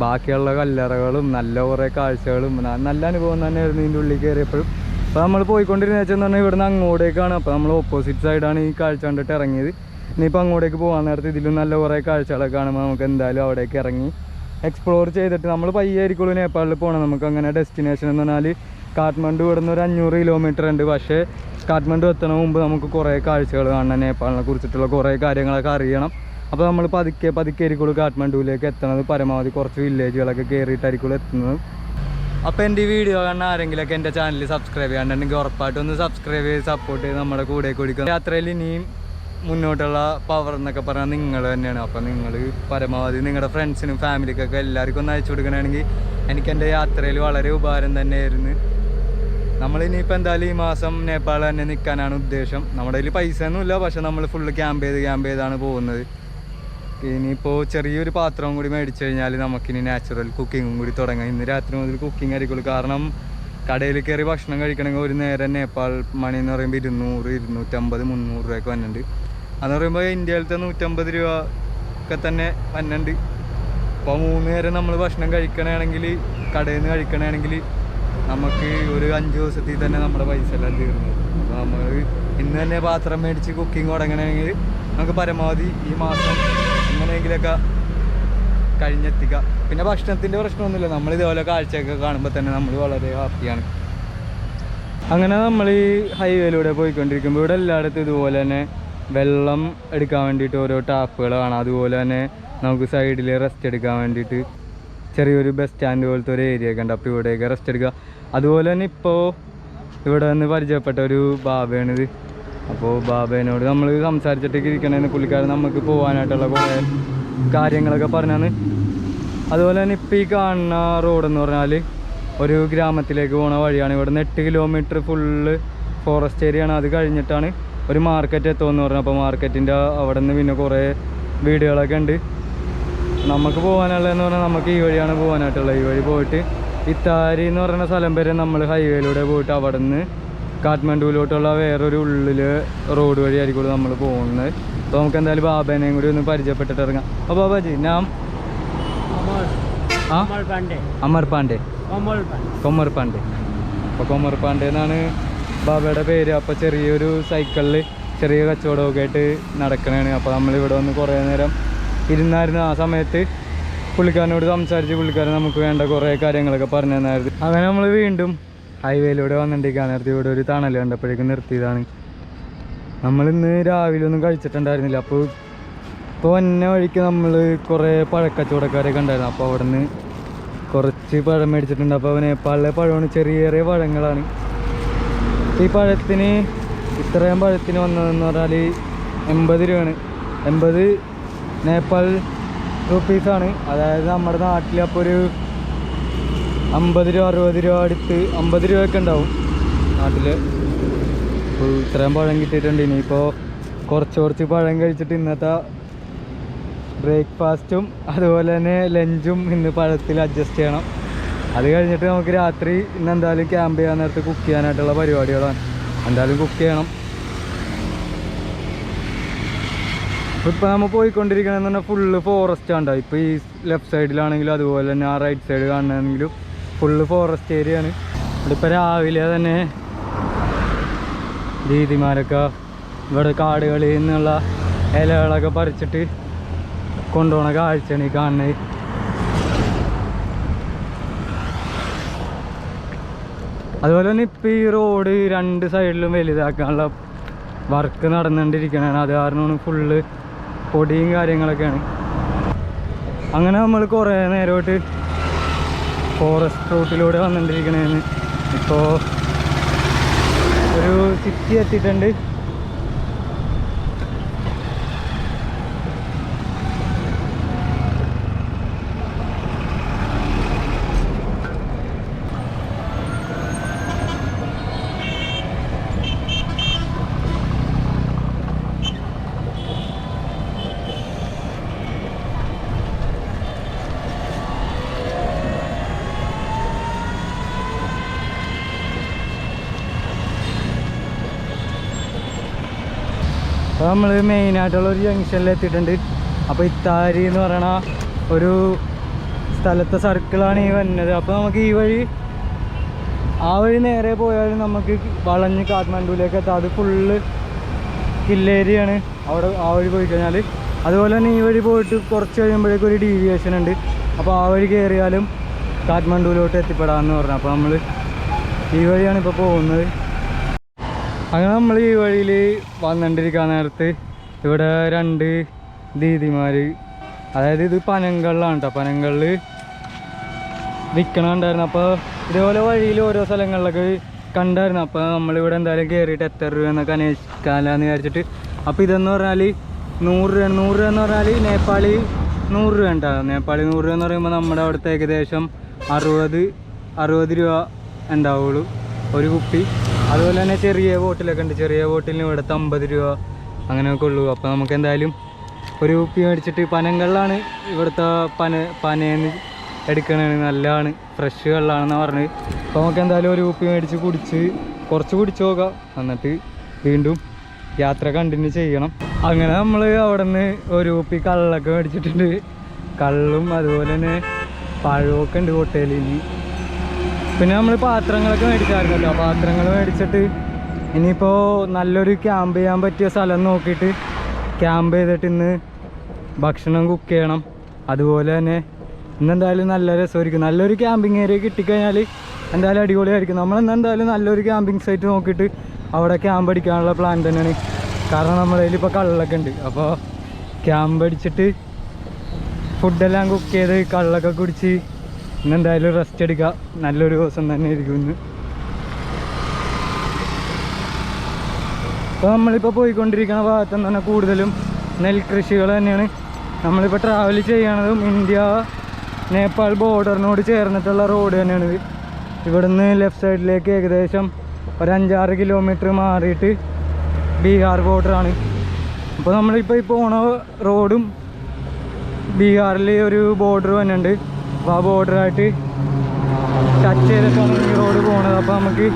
ബാക്കിയുള്ള കല്ലറകളും നല്ല കുറേ കാഴ്ചകളും നല്ല അനുഭവം തന്നെയായിരുന്നു ഇതിൻ്റെ ഉള്ളിൽ കയറിയപ്പോഴും. അപ്പോൾ നമ്മൾ പോയിക്കൊണ്ടിരുന്ന വെച്ചെന്ന് പറഞ്ഞാൽ ഇവിടുന്ന് അങ്ങോട്ടേക്കാണ്. അപ്പോൾ നമ്മൾ ഓപ്പോസിറ്റ് സൈഡാണ് ഈ കാഴ്ച കണ്ടിട്ട് ഇറങ്ങിയത്. ഇനിയിപ്പോൾ അങ്ങോട്ടേക്ക് പോകാൻ നേരത്ത് ഇതിലും നല്ല കുറേ കാഴ്ചകളൊക്കെ കാണുമ്പോൾ നമുക്ക് എന്തായാലും അവിടേക്ക് ഇറങ്ങി എക്സ്പ്ലോർ ചെയ്തിട്ട് നമ്മൾ പയ്യായിരിക്കുള്ളൂ നേപ്പാളിൽ പോകണം. നമുക്ക് അങ്ങനെ ഡെസ്റ്റിനേഷൻ എന്ന് പറഞ്ഞാൽ കാഠ്മണ്ഡു ഇവിടുന്ന് ഒരു 500 കിലോമീറ്റർ ഉണ്ട്. പക്ഷേ കാഠ്മണ്ഡു എത്തണ മുമ്പ് നമുക്ക് കുറേ കാഴ്ചകൾ കാണണം, നേപ്പാളിനെ കുറിച്ചിട്ടുള്ള കുറേ കാര്യങ്ങളൊക്കെ അറിയണം. അപ്പോൾ നമ്മൾ പതുക്കെ ആയിരിക്കുള്ളൂ കാഠ്മണ്ഡുവിലേക്ക് എത്തണത്. പരമാവധി കുറച്ച് വില്ലേജുകളൊക്കെ കയറിയിട്ടായിരിക്കുള്ളൂ എത്തുന്നത്. അപ്പോൾ എൻ്റെ ഈ വീഡിയോ കാണുന്ന ആരെങ്കിലുമൊക്കെ എൻ്റെ ചാനൽ സബ്സ്ക്രൈബ് ചെയ്യാണ്ടെങ്കിൽ ഉറപ്പായിട്ടും ഒന്ന് സബ്സ്ക്രൈബ് ചെയ്ത് സപ്പോർട്ട് ചെയ്ത് നമ്മുടെ കൂടെ കുടിക്കുക. യാത്രയിൽ ഇനിയും മുന്നോട്ടുള്ള പവർ എന്നൊക്കെ പറഞ്ഞാൽ നിങ്ങൾ തന്നെയാണ്. അപ്പോൾ നിങ്ങൾ പരമാവധി നിങ്ങളുടെ ഫ്രണ്ട്സിനും ഫാമിലിക്കൊക്കെ എല്ലാവർക്കും ഒന്ന് അയച്ചു കൊടുക്കണമെങ്കിൽ എനിക്ക് എൻ്റെ യാത്രയിൽ വളരെ ഉപകാരം തന്നെയായിരുന്നു. നമ്മളിനിയിപ്പോൾ എന്തായാലും ഈ മാസം നേപ്പാൾ തന്നെ നിൽക്കാനാണ് ഉദ്ദേശം. നമ്മുടെ കയ്യിൽ പൈസ ഒന്നുമില്ല, പക്ഷെ നമ്മൾ ഫുള്ള് ക്യാമ്പ് ചെയ്താണ് പോകുന്നത്. ഇനിയിപ്പോൾ ചെറിയൊരു പാത്രവും കൂടി മേടിച്ചു കഴിഞ്ഞാൽ നമുക്കിനി നാച്ചുറൽ കുക്കിങ്ങും കൂടി തുടങ്ങാം. ഇന്ന് രാത്രി മുതൽ കുക്കിംഗ് ആയിരിക്കുള്ളൂ. കാരണം കടയിൽ കയറി ഭക്ഷണം കഴിക്കണമെങ്കിൽ ഒരു നേരം നേപ്പാൾ മണി എന്ന് പറയുമ്പോൾ 200, 250, 300 രൂപയൊക്കെ വന്നിട്ടുണ്ട്. അതെന്ന് പറയുമ്പോൾ ഇന്ത്യയിലത്തെ 150 രൂപ ഒക്കെ തന്നെ വന്നുണ്ട്. ഇപ്പോൾ 3 നേരം നമ്മൾ ഭക്ഷണം കഴിക്കണമെങ്കിൽ കടയിൽ നിന്ന് കഴിക്കണമെങ്കിൽ നമുക്ക് ഒരു 5 ദിവസത്തിൽ തന്നെ നമ്മുടെ പൈസ എല്ലാം തീർന്നു. അപ്പോൾ നമ്മൾ ഇന്ന് തന്നെ പാത്രം മേടിച്ച് കുക്കിംഗ് തുടങ്ങണമെങ്കിൽ നമുക്ക് പരമാവധി ഈ മാസം എങ്ങനെയെങ്കിലൊക്കെ കഴിഞ്ഞെത്തിക്കാം. പിന്നെ ഭക്ഷണത്തിൻ്റെ പ്രശ്നമൊന്നുമില്ല, നമ്മൾ ഇതുപോലെ കാഴ്ചയൊക്കെ കാണുമ്പോൾ തന്നെ നമ്മൾ വളരെ ഹാപ്പിയാണ്. അങ്ങനെ നമ്മൾ ഈ ഹൈവേയിലൂടെ പോയിക്കൊണ്ടിരിക്കുമ്പോൾ ഇവിടെ എല്ലായിടത്തും ഇതുപോലെ തന്നെ വെള്ളം എടുക്കാൻ വേണ്ടിയിട്ട് ഓരോ ടാപ്പുകൾ കാണാം. അതുപോലെ തന്നെ നമുക്ക് സൈഡിൽ റെസ്റ്റ് എടുക്കാൻ വേണ്ടിയിട്ട് ചെറിയൊരു ബസ് സ്റ്റാൻഡ് പോലത്തെ ഒരു ഏരിയ ഒക്കെ ഉണ്ട്. അപ്പോൾ ഇവിടെയൊക്കെ റെസ്റ്റ് എടുക്കുക. അതുപോലെ തന്നെ ഇപ്പോൾ ഇവിടെ നിന്ന് പരിചയപ്പെട്ട ഒരു ബാബയാണിത്. അപ്പോൾ ബാബേനോട് നമ്മൾ സംസാരിച്ചിട്ടൊക്കെ ഇരിക്കണമെന്ന് പുള്ളിക്കാരൻ നമുക്ക് പോകാനായിട്ടുള്ള കുറേ കാര്യങ്ങളൊക്കെ പറഞ്ഞാണ്. അതുപോലെ തന്നെ ഇപ്പോൾ ഈ കാണുന്ന റോഡെന്ന് പറഞ്ഞാൽ ഒരു ഗ്രാമത്തിലേക്ക് പോകുന്ന വഴിയാണ്. ഇവിടെ നിന്ന് 8 കിലോമീറ്റർ ഫുള്ള് ഫോറസ്റ്റ് ഏരിയയാണ്. അത് കഴിഞ്ഞിട്ടാണ് ഒരു മാർക്കറ്റ് എത്തുമെന്ന് പറഞ്ഞു. അപ്പോൾ മാർക്കറ്റിൻ്റെ അവിടെ നിന്ന് പിന്നെ കുറേ വീടുകളൊക്കെ ഉണ്ട്. നമുക്ക് പോകാനുള്ളതെന്ന് പറഞ്ഞാൽ നമുക്ക് ഈ വഴിയാണ് പോകാനായിട്ടുള്ളത്. ഈ വഴി പോയിട്ട് ഇത്താരി എന്ന് പറയുന്ന സ്ഥലം വരെ നമ്മൾ ഹൈവേയിലൂടെ പോയിട്ട് അവിടെ നിന്ന് കാഠ്മണ്ഡുവിലോട്ടുള്ള വേറൊരു ഉള്ളിൽ റോഡ് വഴി ആയിരിക്കും നമ്മൾ പോകുന്നത്. അപ്പോൾ നമുക്ക് എന്തായാലും ബാബേനെയും കൂടി ഒന്ന് പരിചയപ്പെട്ടിട്ട് ഇറങ്ങാം. അപ്പോൾ ബാബാജി നാം അമർ പാണ്ഡെ, കൊമർ പാണ്ഡെ. അപ്പോൾ കൊമർ പാണ്ഡെ എന്നാണ് ബാബയുടെ പേര്. അപ്പോൾ ചെറിയൊരു സൈക്കിളിൽ ചെറിയ കച്ചവടമൊക്കെ ആയിട്ട് നടക്കണതാണ്. അപ്പോൾ നമ്മളിവിടെ വന്ന് കുറേ നേരം ഇരുന്നായിരുന്നു. ആ സമയത്ത് പുള്ളിക്കാരനോട് സംസാരിച്ച് പുള്ളിക്കാരൻ നമുക്ക് വേണ്ട കുറേ കാര്യങ്ങളൊക്കെ പറഞ്ഞു തന്നായിരുന്നു. അങ്ങനെ നമ്മൾ വീണ്ടും ഹൈവേയിലൂടെ വന്നിട്ടിരിക്കാൻ നേരത്തെ ഇവിടെ ഒരു തണൽ കണ്ടപ്പോഴേക്കും നിർത്തിയതാണ്. നമ്മളിന്ന് രാവിലെ ഒന്നും കഴിച്ചിട്ടുണ്ടായിരുന്നില്ല. അപ്പോൾ വന്ന വഴിക്ക് നമ്മൾ കുറേ പഴക്കച്ചവടക്കാരൊക്കെ ഉണ്ടായിരുന്നു. അപ്പോൾ അവിടെ നിന്ന് കുറച്ച് പഴം മേടിച്ചിട്ടുണ്ട്. അപ്പോൾ നേപ്പാളിലെ പഴമാണ്, ചെറിയ ചെറിയ പഴങ്ങളാണ്. ഈ പഴത്തിന് ഇത്രയും പഴത്തിന് വന്നതെന്ന് പറഞ്ഞാൽ 80 രൂപയാണ്. 80 നേപ്പാൾ റുപ്പീസാണ്. അതായത് നമ്മുടെ നാട്ടിൽ അപ്പോൾ ഒരു 50 രൂപ 60 രൂപ അടുത്ത് 50 രൂപയൊക്കെ ഉണ്ടാവും നാട്ടിൽ. അപ്പോൾ ഇത്രയും പഴം കിട്ടിയിട്ടുണ്ട്. ഇനിയിപ്പോൾ കുറച്ച് പഴം കഴിച്ചിട്ട് ഇന്നത്തെ ബ്രേക്ക്ഫാസ്റ്റും അതുപോലെ തന്നെ ലഞ്ചും ഇന്ന് പഴത്തിൽ അഡ്ജസ്റ്റ് ചെയ്യണം. അത് കഴിഞ്ഞിട്ട് നമുക്ക് രാത്രി ഇന്ന് എന്തായാലും ക്യാമ്പ് ചെയ്യാൻ നേരത്ത് കുക്ക് ചെയ്യാനായിട്ടുള്ള പരിപാടികളാണ്. എന്തായാലും കുക്ക് ചെയ്യണം. ഇപ്പോൾ നമ്മൾ പോയിക്കൊണ്ടിരിക്കണമെന്ന് പറഞ്ഞാൽ ഫുള്ള് ഫോറസ്റ്റ് ആണ്. ഇപ്പോൾ ഈ ലെഫ്റ്റ് സൈഡിലാണെങ്കിലും അതുപോലെ തന്നെ ആ റൈറ്റ് സൈഡ് കാണണമെങ്കിലും ഫുള്ള് ഫോറസ്റ്റ് ഏരിയ ആണ്. ഇവിടെ ഇപ്പോൾ രാവിലെ തന്നെ ദീദിമാരൊക്കെ ഇവിടെ കാടുകളിൽ നിന്നുള്ള ഇലകളൊക്കെ പറിച്ചിട്ട് കൊണ്ടുപോകണ കാഴ്ചയാണ് ഈ കാണുന്നത്. അതുപോലെ തന്നെ ഇപ്പോൾ ഈ റോഡ് 2 സൈഡിലും വലുതാക്കാനുള്ള വർക്ക് നടന്നുകൊണ്ടിരിക്കുകയാണ്. അത് കാരണമാണ് ഫുള്ള് പൊടിയും കാര്യങ്ങളൊക്കെയാണ്. അങ്ങനെ നമ്മൾ കുറേ നേരമായിട്ട് ഫോറസ്റ്റ് റൂട്ടിലൂടെ വന്നുകൊണ്ടിരിക്കണേന്ന്. ഇപ്പോൾ ഒരു സിറ്റി എത്തിയിട്ടുണ്ട്. അപ്പോൾ നമ്മൾ മെയിനായിട്ടുള്ളൊരു ജംഗ്ഷനിൽ എത്തിയിട്ടുണ്ട്. അപ്പോൾ ഇത്താരി എന്ന് പറയണ ഒരു സ്ഥലത്തെ സർക്കിളാണ് ഈ വരുന്നത്. അപ്പോൾ നമുക്ക് ഈ വഴി ആ വഴി നേരെ പോയാലും നമുക്ക് വളഞ്ഞ് കാഠ്മണ്ഡുവിലേക്ക് എത്താം. അത് ഫുള്ള് ഹില്ലേരിയാണ് അവിടെ ആ വഴി പോയി കഴിഞ്ഞാൽ. അതുപോലെ തന്നെ ഈ വഴി പോയിട്ട് കുറച്ച് കഴിയുമ്പോഴേക്കും ഒരു ഡീവിയേഷൻ ഉണ്ട്. അപ്പോൾ ആ വഴി കയറിയാലും കാഠ്മണ്ഡുവിലോട്ട് എത്തിപ്പെടാമെന്ന് പറഞ്ഞു. അപ്പോൾ നമ്മൾ ഈ വഴിയാണ് ഇപ്പോൾ പോകുന്നത്. അങ്ങനെ നമ്മൾ ഈ വഴിയിൽ വന്നുകൊണ്ടിരിക്കാൻ നേരത്ത് ഇവിടെ 2 ദീദിമാർ, അതായത് ഇത് പനങ്കളിലാണ് കേട്ടോ, പനങ്കളിൽ വിൽക്കണുണ്ടായിരുന്നു. അപ്പോൾ ഇതേപോലെ വഴിയിൽ ഓരോ സ്ഥലങ്ങളിലൊക്കെ കണ്ടായിരുന്നു. അപ്പോൾ നമ്മളിവിടെ എന്തായാലും കയറിയിട്ട് എത്ര രൂപ എന്നൊക്കെ അന്വേഷിക്കാമെന്ന് വിചാരിച്ചിട്ട്. അപ്പോൾ ഇതെന്ന് പറഞ്ഞാൽ 100 രൂപ. 100 രൂപ എന്ന് പറഞ്ഞാൽ നേപ്പാളി 100 രൂപ ഉണ്ടാകും. നേപ്പാളി 100 രൂപ എന്ന് പറയുമ്പോൾ നമ്മുടെ അവിടുത്തെ ഏകദേശം 60 രൂപ ഉണ്ടാവുള്ളൂ ഒരു കുപ്പി. അതുപോലെ തന്നെ ചെറിയ ബോട്ടിലൊക്കെ ഉണ്ട്. ചെറിയ ബോട്ടിലിന് ഇവിടുത്തെ 50 രൂപ അങ്ങനെയൊക്കെ ഉള്ളൂ. അപ്പോൾ നമുക്ക് എന്തായാലും ഒരു കുപ്പി മേടിച്ചിട്ട്, പനങ്കളിലാണ് ഇവിടുത്തെ പനയെന്ന് എടുക്കണതാണ്, നല്ലതാണ്, ഫ്രഷ് വെള്ളമാണെന്ന് പറഞ്ഞ്. അപ്പോൾ നമുക്ക് എന്തായാലും ഒരു കുപ്പി മേടിച്ച് കുറച്ച് കുടിച്ച് നോക്കാം. എന്നിട്ട് വീണ്ടും യാത്ര കണ്ടിന്യൂ ചെയ്യണം. അങ്ങനെ നമ്മൾ അവിടെ നിന്ന് ഒരു കുപ്പി കള്ളൊക്കെ മേടിച്ചിട്ടുണ്ട്. കള്ളും അതുപോലെ തന്നെ പഴമൊക്കെ ഉണ്ട് കോട്ടയിൽ. പിന്നെ നമ്മൾ പാത്രങ്ങളൊക്കെ മേടിച്ചായിരുന്നല്ലോ. പാത്രങ്ങൾ മേടിച്ചിട്ട് ഇനിയിപ്പോൾ നല്ലൊരു ക്യാമ്പ് ചെയ്യാൻ പറ്റിയ സ്ഥലം നോക്കിയിട്ട് ക്യാമ്പ് ചെയ്തിട്ട് ഇന്ന് ഭക്ഷണം കുക്ക് ചെയ്യണം. അതുപോലെ തന്നെ ഇന്നെന്തായാലും നല്ല രസമായിരിക്കും. നല്ലൊരു ക്യാമ്പിങ് ഏരിയ കിട്ടിക്കഴിഞ്ഞാൽ എന്തായാലും അടിപൊളിയായിരിക്കും. നമ്മളെന്തായാലും നല്ലൊരു ക്യാമ്പിങ് സൈറ്റ് നോക്കിയിട്ട് അവിടെ ക്യാമ്പ് അടിക്കാനുള്ള പ്ലാൻ തന്നെയാണ്. കാരണം നമ്മുടെ കയ്യിൽ ഇപ്പോൾ കള്ളൊക്കെ ഉണ്ട്. അപ്പോൾ ക്യാമ്പ് അടിച്ചിട്ട് ഫുഡെല്ലാം കുക്ക് ചെയ്ത് കള്ളൊക്കെ കുടിച്ച് ഇന്നെന്തായാലും റെസ്റ്റ് എടുക്കുക. നല്ലൊരു ദിവസം തന്നെ ആയിരിക്കും ഇന്ന്. ഇപ്പോൾ നമ്മളിപ്പോൾ പോയിക്കൊണ്ടിരിക്കുന്ന ഭാഗത്തെന്ന് പറഞ്ഞാൽ കൂടുതലും നെൽകൃഷികൾ തന്നെയാണ്. നമ്മളിപ്പോൾ ട്രാവൽ ചെയ്യണതും ഇന്ത്യ നേപ്പാൾ ബോർഡറിനോട് ചേർന്നിട്ടുള്ള റോഡ് തന്നെയാണ്. ഇവിടുന്ന് ലെഫ്റ്റ് സൈഡിലേക്ക് ഏകദേശം ഒരു 5-6 കിലോമീറ്റർ മാറിയിട്ട് ബീഹാർ ബോർഡറാണ്. അപ്പോൾ നമ്മളിപ്പോൾ ഈ പോണ റോഡും ബീഹാറിൽ ഒരു ബോർഡർ തന്നെയുണ്ട്. അപ്പോൾ ആ ബോർഡറായിട്ട് ടച്ച് ചെയ്തിട്ടാണ് ഈ റോഡ് പോകുന്നത്. അപ്പോൾ നമുക്ക്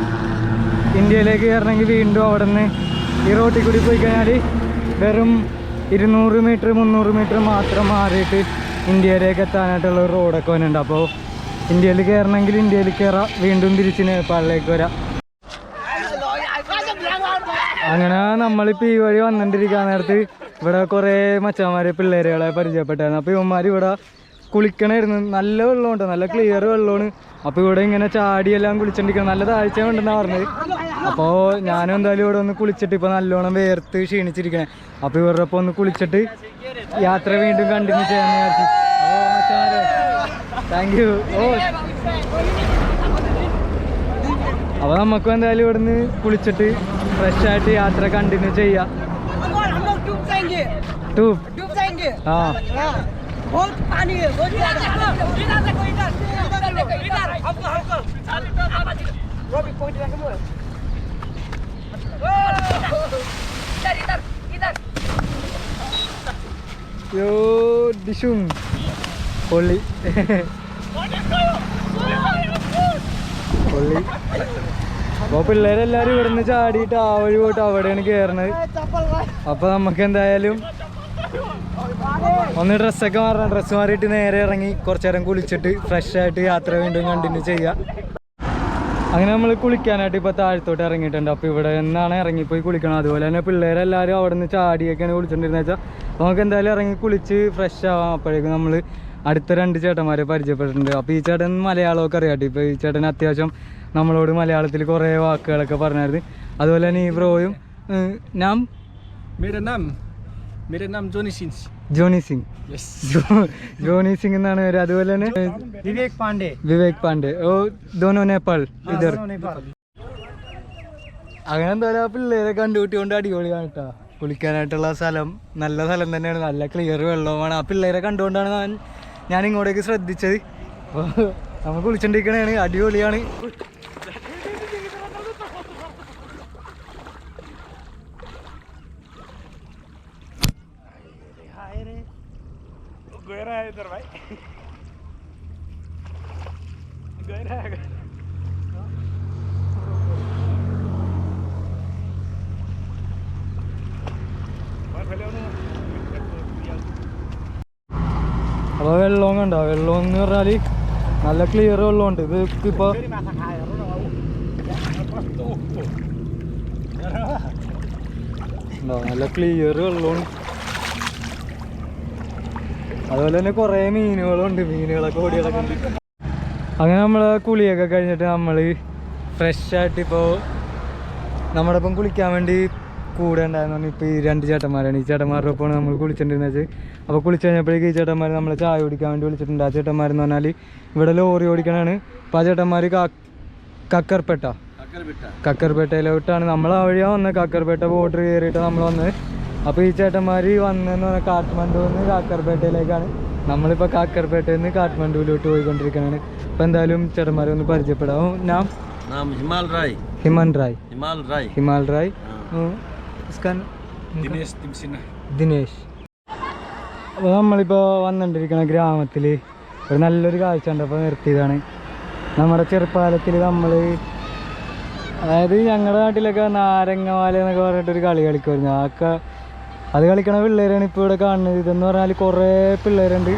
ഇന്ത്യയിലേക്ക് കയറണമെങ്കിൽ വീണ്ടും അവിടെ നിന്ന് ഈ റോഡിൽ കൂടി പോയി കഴിഞ്ഞാൽ വെറും 200 മീറ്റർ 300 മീറ്റർ മാത്രം മാറിയിട്ട് ഇന്ത്യയിലേക്ക് എത്താനായിട്ടുള്ള ഒരു റോഡൊക്കെ വന്നിട്ടുണ്ട്. അപ്പോൾ ഇന്ത്യയിൽ കയറണമെങ്കിൽ ഇന്ത്യയിൽ കയറാം, വീണ്ടും തിരിച്ച് നേപ്പാളിലേക്ക് വരാം. അങ്ങനെ നമ്മളിപ്പോൾ ഈ വഴി വന്നിട്ടിരിക്കാൻ നേരത്ത് ഇവിടെ കുറേ മച്ചന്മാരെ പിള്ളേരുകളെ പരിചയപ്പെട്ടായിരുന്നു. അപ്പോൾ ഇവന്മാർ ഇവിടെ കുളിക്കണമായിരുന്നു. നല്ല വെള്ളമുണ്ട്, നല്ല ക്ലിയർ വെള്ളമാണ്. അപ്പോൾ ഇവിടെ ഇങ്ങനെ ചാടിയെല്ലാം കുളിച്ചിട്ടിരിക്കണം. നല്ല താഴ്ച ഉണ്ടെന്നാണ് പറഞ്ഞത്. അപ്പോൾ ഞാനും എന്തായാലും ഇവിടെ ഒന്ന് കുളിച്ചിട്ട് ഇപ്പോൾ നല്ലോണം വേർത്ത് ക്ഷീണിച്ചിരിക്കണേ. അപ്പോൾ ഇവരുടെ ഒപ്പം ഒന്ന് കുളിച്ചിട്ട് യാത്ര വീണ്ടും കണ്ടിന്യൂ ചെയ്യാമെന്ന് വിചാരിച്ചു. Thank you. അപ്പോൾ നമുക്കും എന്തായാലും ഇവിടുന്ന് കുളിച്ചിട്ട് ഫ്രഷ് ആയിട്ട് യാത്ര കണ്ടിന്യൂ ചെയ്യാം. യോ ഡിഷും പൊള്ളി പൊള്ളി. അപ്പോൾ പിള്ളേരെല്ലാവരും ഇവിടുന്ന് ചാടിയിട്ട് ആ വഴി പോയിട്ട് അവിടെയാണ് കയറുന്നത്. അപ്പോൾ നമുക്ക് എന്തായാലും ഒന്ന് ഡ്രസ്സൊക്കെ മാറണം. ഡ്രസ്സ് മാറിയിട്ട് നേരെ ഇറങ്ങി കുറച്ച് നേരം കുളിച്ചിട്ട് ഫ്രഷ് ആയിട്ട് യാത്ര വീണ്ടും കണ്ടിന്യൂ ചെയ്യാം. അങ്ങനെ നമ്മൾ കുളിക്കാനായിട്ട് ഇപ്പോൾ താഴത്തോട്ട് ഇറങ്ങിയിട്ടുണ്ട്. അപ്പോൾ ഇവിടെ നിന്നാണ് ഇറങ്ങിപ്പോയി കുളിക്കണം. അതുപോലെ തന്നെ പിള്ളേരെല്ലാവരും അവിടെ നിന്ന് ചാടിയൊക്കെയാണ് കുളിച്ചിട്ടുണ്ടെന്ന് വെച്ചാൽ നമുക്ക് എന്തായാലും ഇറങ്ങി കുളിച്ച് ഫ്രഷ് ആവാം. അപ്പോഴേക്കും നമ്മൾ അടുത്ത 2 ചേട്ടന്മാരെ പരിചയപ്പെട്ടിട്ടുണ്ട്. അപ്പോൾ ഈ ചേട്ടൻ മലയാളമൊക്കെ അറിയാട്ടെ. ഇപ്പോൾ ഈ ചേട്ടൻ അത്യാവശ്യം നമ്മളോട് മലയാളത്തിൽ കുറേ വാക്കുകളൊക്കെ പറഞ്ഞായിരുന്നു. അതുപോലെ തന്നെ ഈ ബ്രോയും ജോണി സിംഗ് ജോണി സിംഗ് എന്നാണ് പേര്. അതുപോലെ തന്നെ വിവേക് പാണ്ഡെ. ഓ ദോനോ നേപ്പാൾ ഇതർ. അങ്ങനെ എന്തായാലും ആ പിള്ളേരെ കണ്ടുകൂട്ടിക്കൊണ്ട് അടിപൊളിയാണ് കേട്ടോ. കുളിക്കാനായിട്ടുള്ള സ്ഥലം നല്ല സ്ഥലം തന്നെയാണ്. നല്ല ക്ലിയർ വെള്ളമാണ്. ആ പിള്ളേരെ കണ്ടുകൊണ്ടാണ് ഞാൻ ഇങ്ങോട്ടേക്ക് ശ്രദ്ധിച്ചത്. അപ്പോൾ നമ്മൾ കുളിച്ചോണ്ടിരിക്കണതാണ്. അടിപൊളിയാണ്. അപ്പോൾ വെള്ളം കണ്ടോ? വെള്ളം എന്ന് പറഞ്ഞാൽ നല്ല ക്ലിയർ വെള്ളമുണ്ട്. ഇത് ഇപ്പോൾ നല്ല ക്ലിയർ വെള്ളമാണ്. അതുപോലെ തന്നെ കുറേ മീനുകളുണ്ട്. മീനുകളൊക്കെ ഓടികളൊക്കെ ഉണ്ട്. അങ്ങനെ നമ്മൾ കുളിയൊക്കെ കഴിഞ്ഞിട്ട് നമ്മൾ ഫ്രഷായിട്ട് ഇപ്പോൾ നമ്മുടെ ഒപ്പം കുളിക്കാൻ വേണ്ടി കൂടെ ഉണ്ടായിരുന്നു. ഇപ്പോൾ ഈ 2 ചേട്ടന്മാരാണ്. ഈ ചേട്ടന്മാരുടെ ഒപ്പമാണ് നമ്മൾ കുളിച്ചിട്ടുണ്ടെന്ന് വെച്ചാൽ. അപ്പോൾ കുളിച്ച് കഴിഞ്ഞപ്പോഴേക്ക് ഈ ചേട്ടന്മാർ നമ്മൾ ചായ കുടിക്കാൻ വേണ്ടി വിളിച്ചിട്ടുണ്ട്. ആ ചേട്ടന്മാരെന്ന് പറഞ്ഞാൽ ഇവിടെ ലോറി ഓടിക്കണതാണ്. അപ്പോൾ ആ ചേട്ടന്മാർ കക്കർപേട്ടയിലോട്ടാണ്. നമ്മൾ ആ വഴിയാണ് വന്നത്. കക്കർപേട്ട ബോർഡർ കയറിയിട്ട് നമ്മൾ വന്നത്. അപ്പോൾ ഈ ചേട്ടന്മാർ വന്നതെന്ന് പറഞ്ഞാൽ കാഠ്മണ്ഡുവിൽ നിന്ന് കാക്കർപേട്ടയിലേക്കാണ്. നമ്മളിപ്പോൾ കാക്കർപേട്ടയിൽ നിന്ന് കാഠ്മണ്ഡുവിലോട്ട് പോയിക്കൊണ്ടിരിക്കുകയാണ്. അപ്പോൾ എന്തായാലും ചേട്ടന്മാരെ ഒന്ന് പരിചയപ്പെടാം. ഹിമാൽ റായ്. ദിനേശ്. അപ്പോൾ നമ്മളിപ്പോൾ വന്നിട്ടിരിക്കുന്ന ഗ്രാമത്തിൽ ഒരു നല്ലൊരു കാഴ്ച ഉണ്ട്. അപ്പോൾ നിർത്തിയതാണ്. നമ്മുടെ ചെറുപ്പകാലത്തിൽ നമ്മൾ, അതായത് ഞങ്ങളുടെ നാട്ടിലൊക്കെ നാരങ്ങമാല എന്നൊക്കെ പറഞ്ഞിട്ടൊരു കളി കളിക്കുമായിരുന്നു. അത് കളിക്കണ പിള്ളേരാണ് ഇപ്പോൾ ഇവിടെ കാണുന്നത്. ഇതെന്ന് പറഞ്ഞാൽ കുറേ പിള്ളേരുണ്ട്.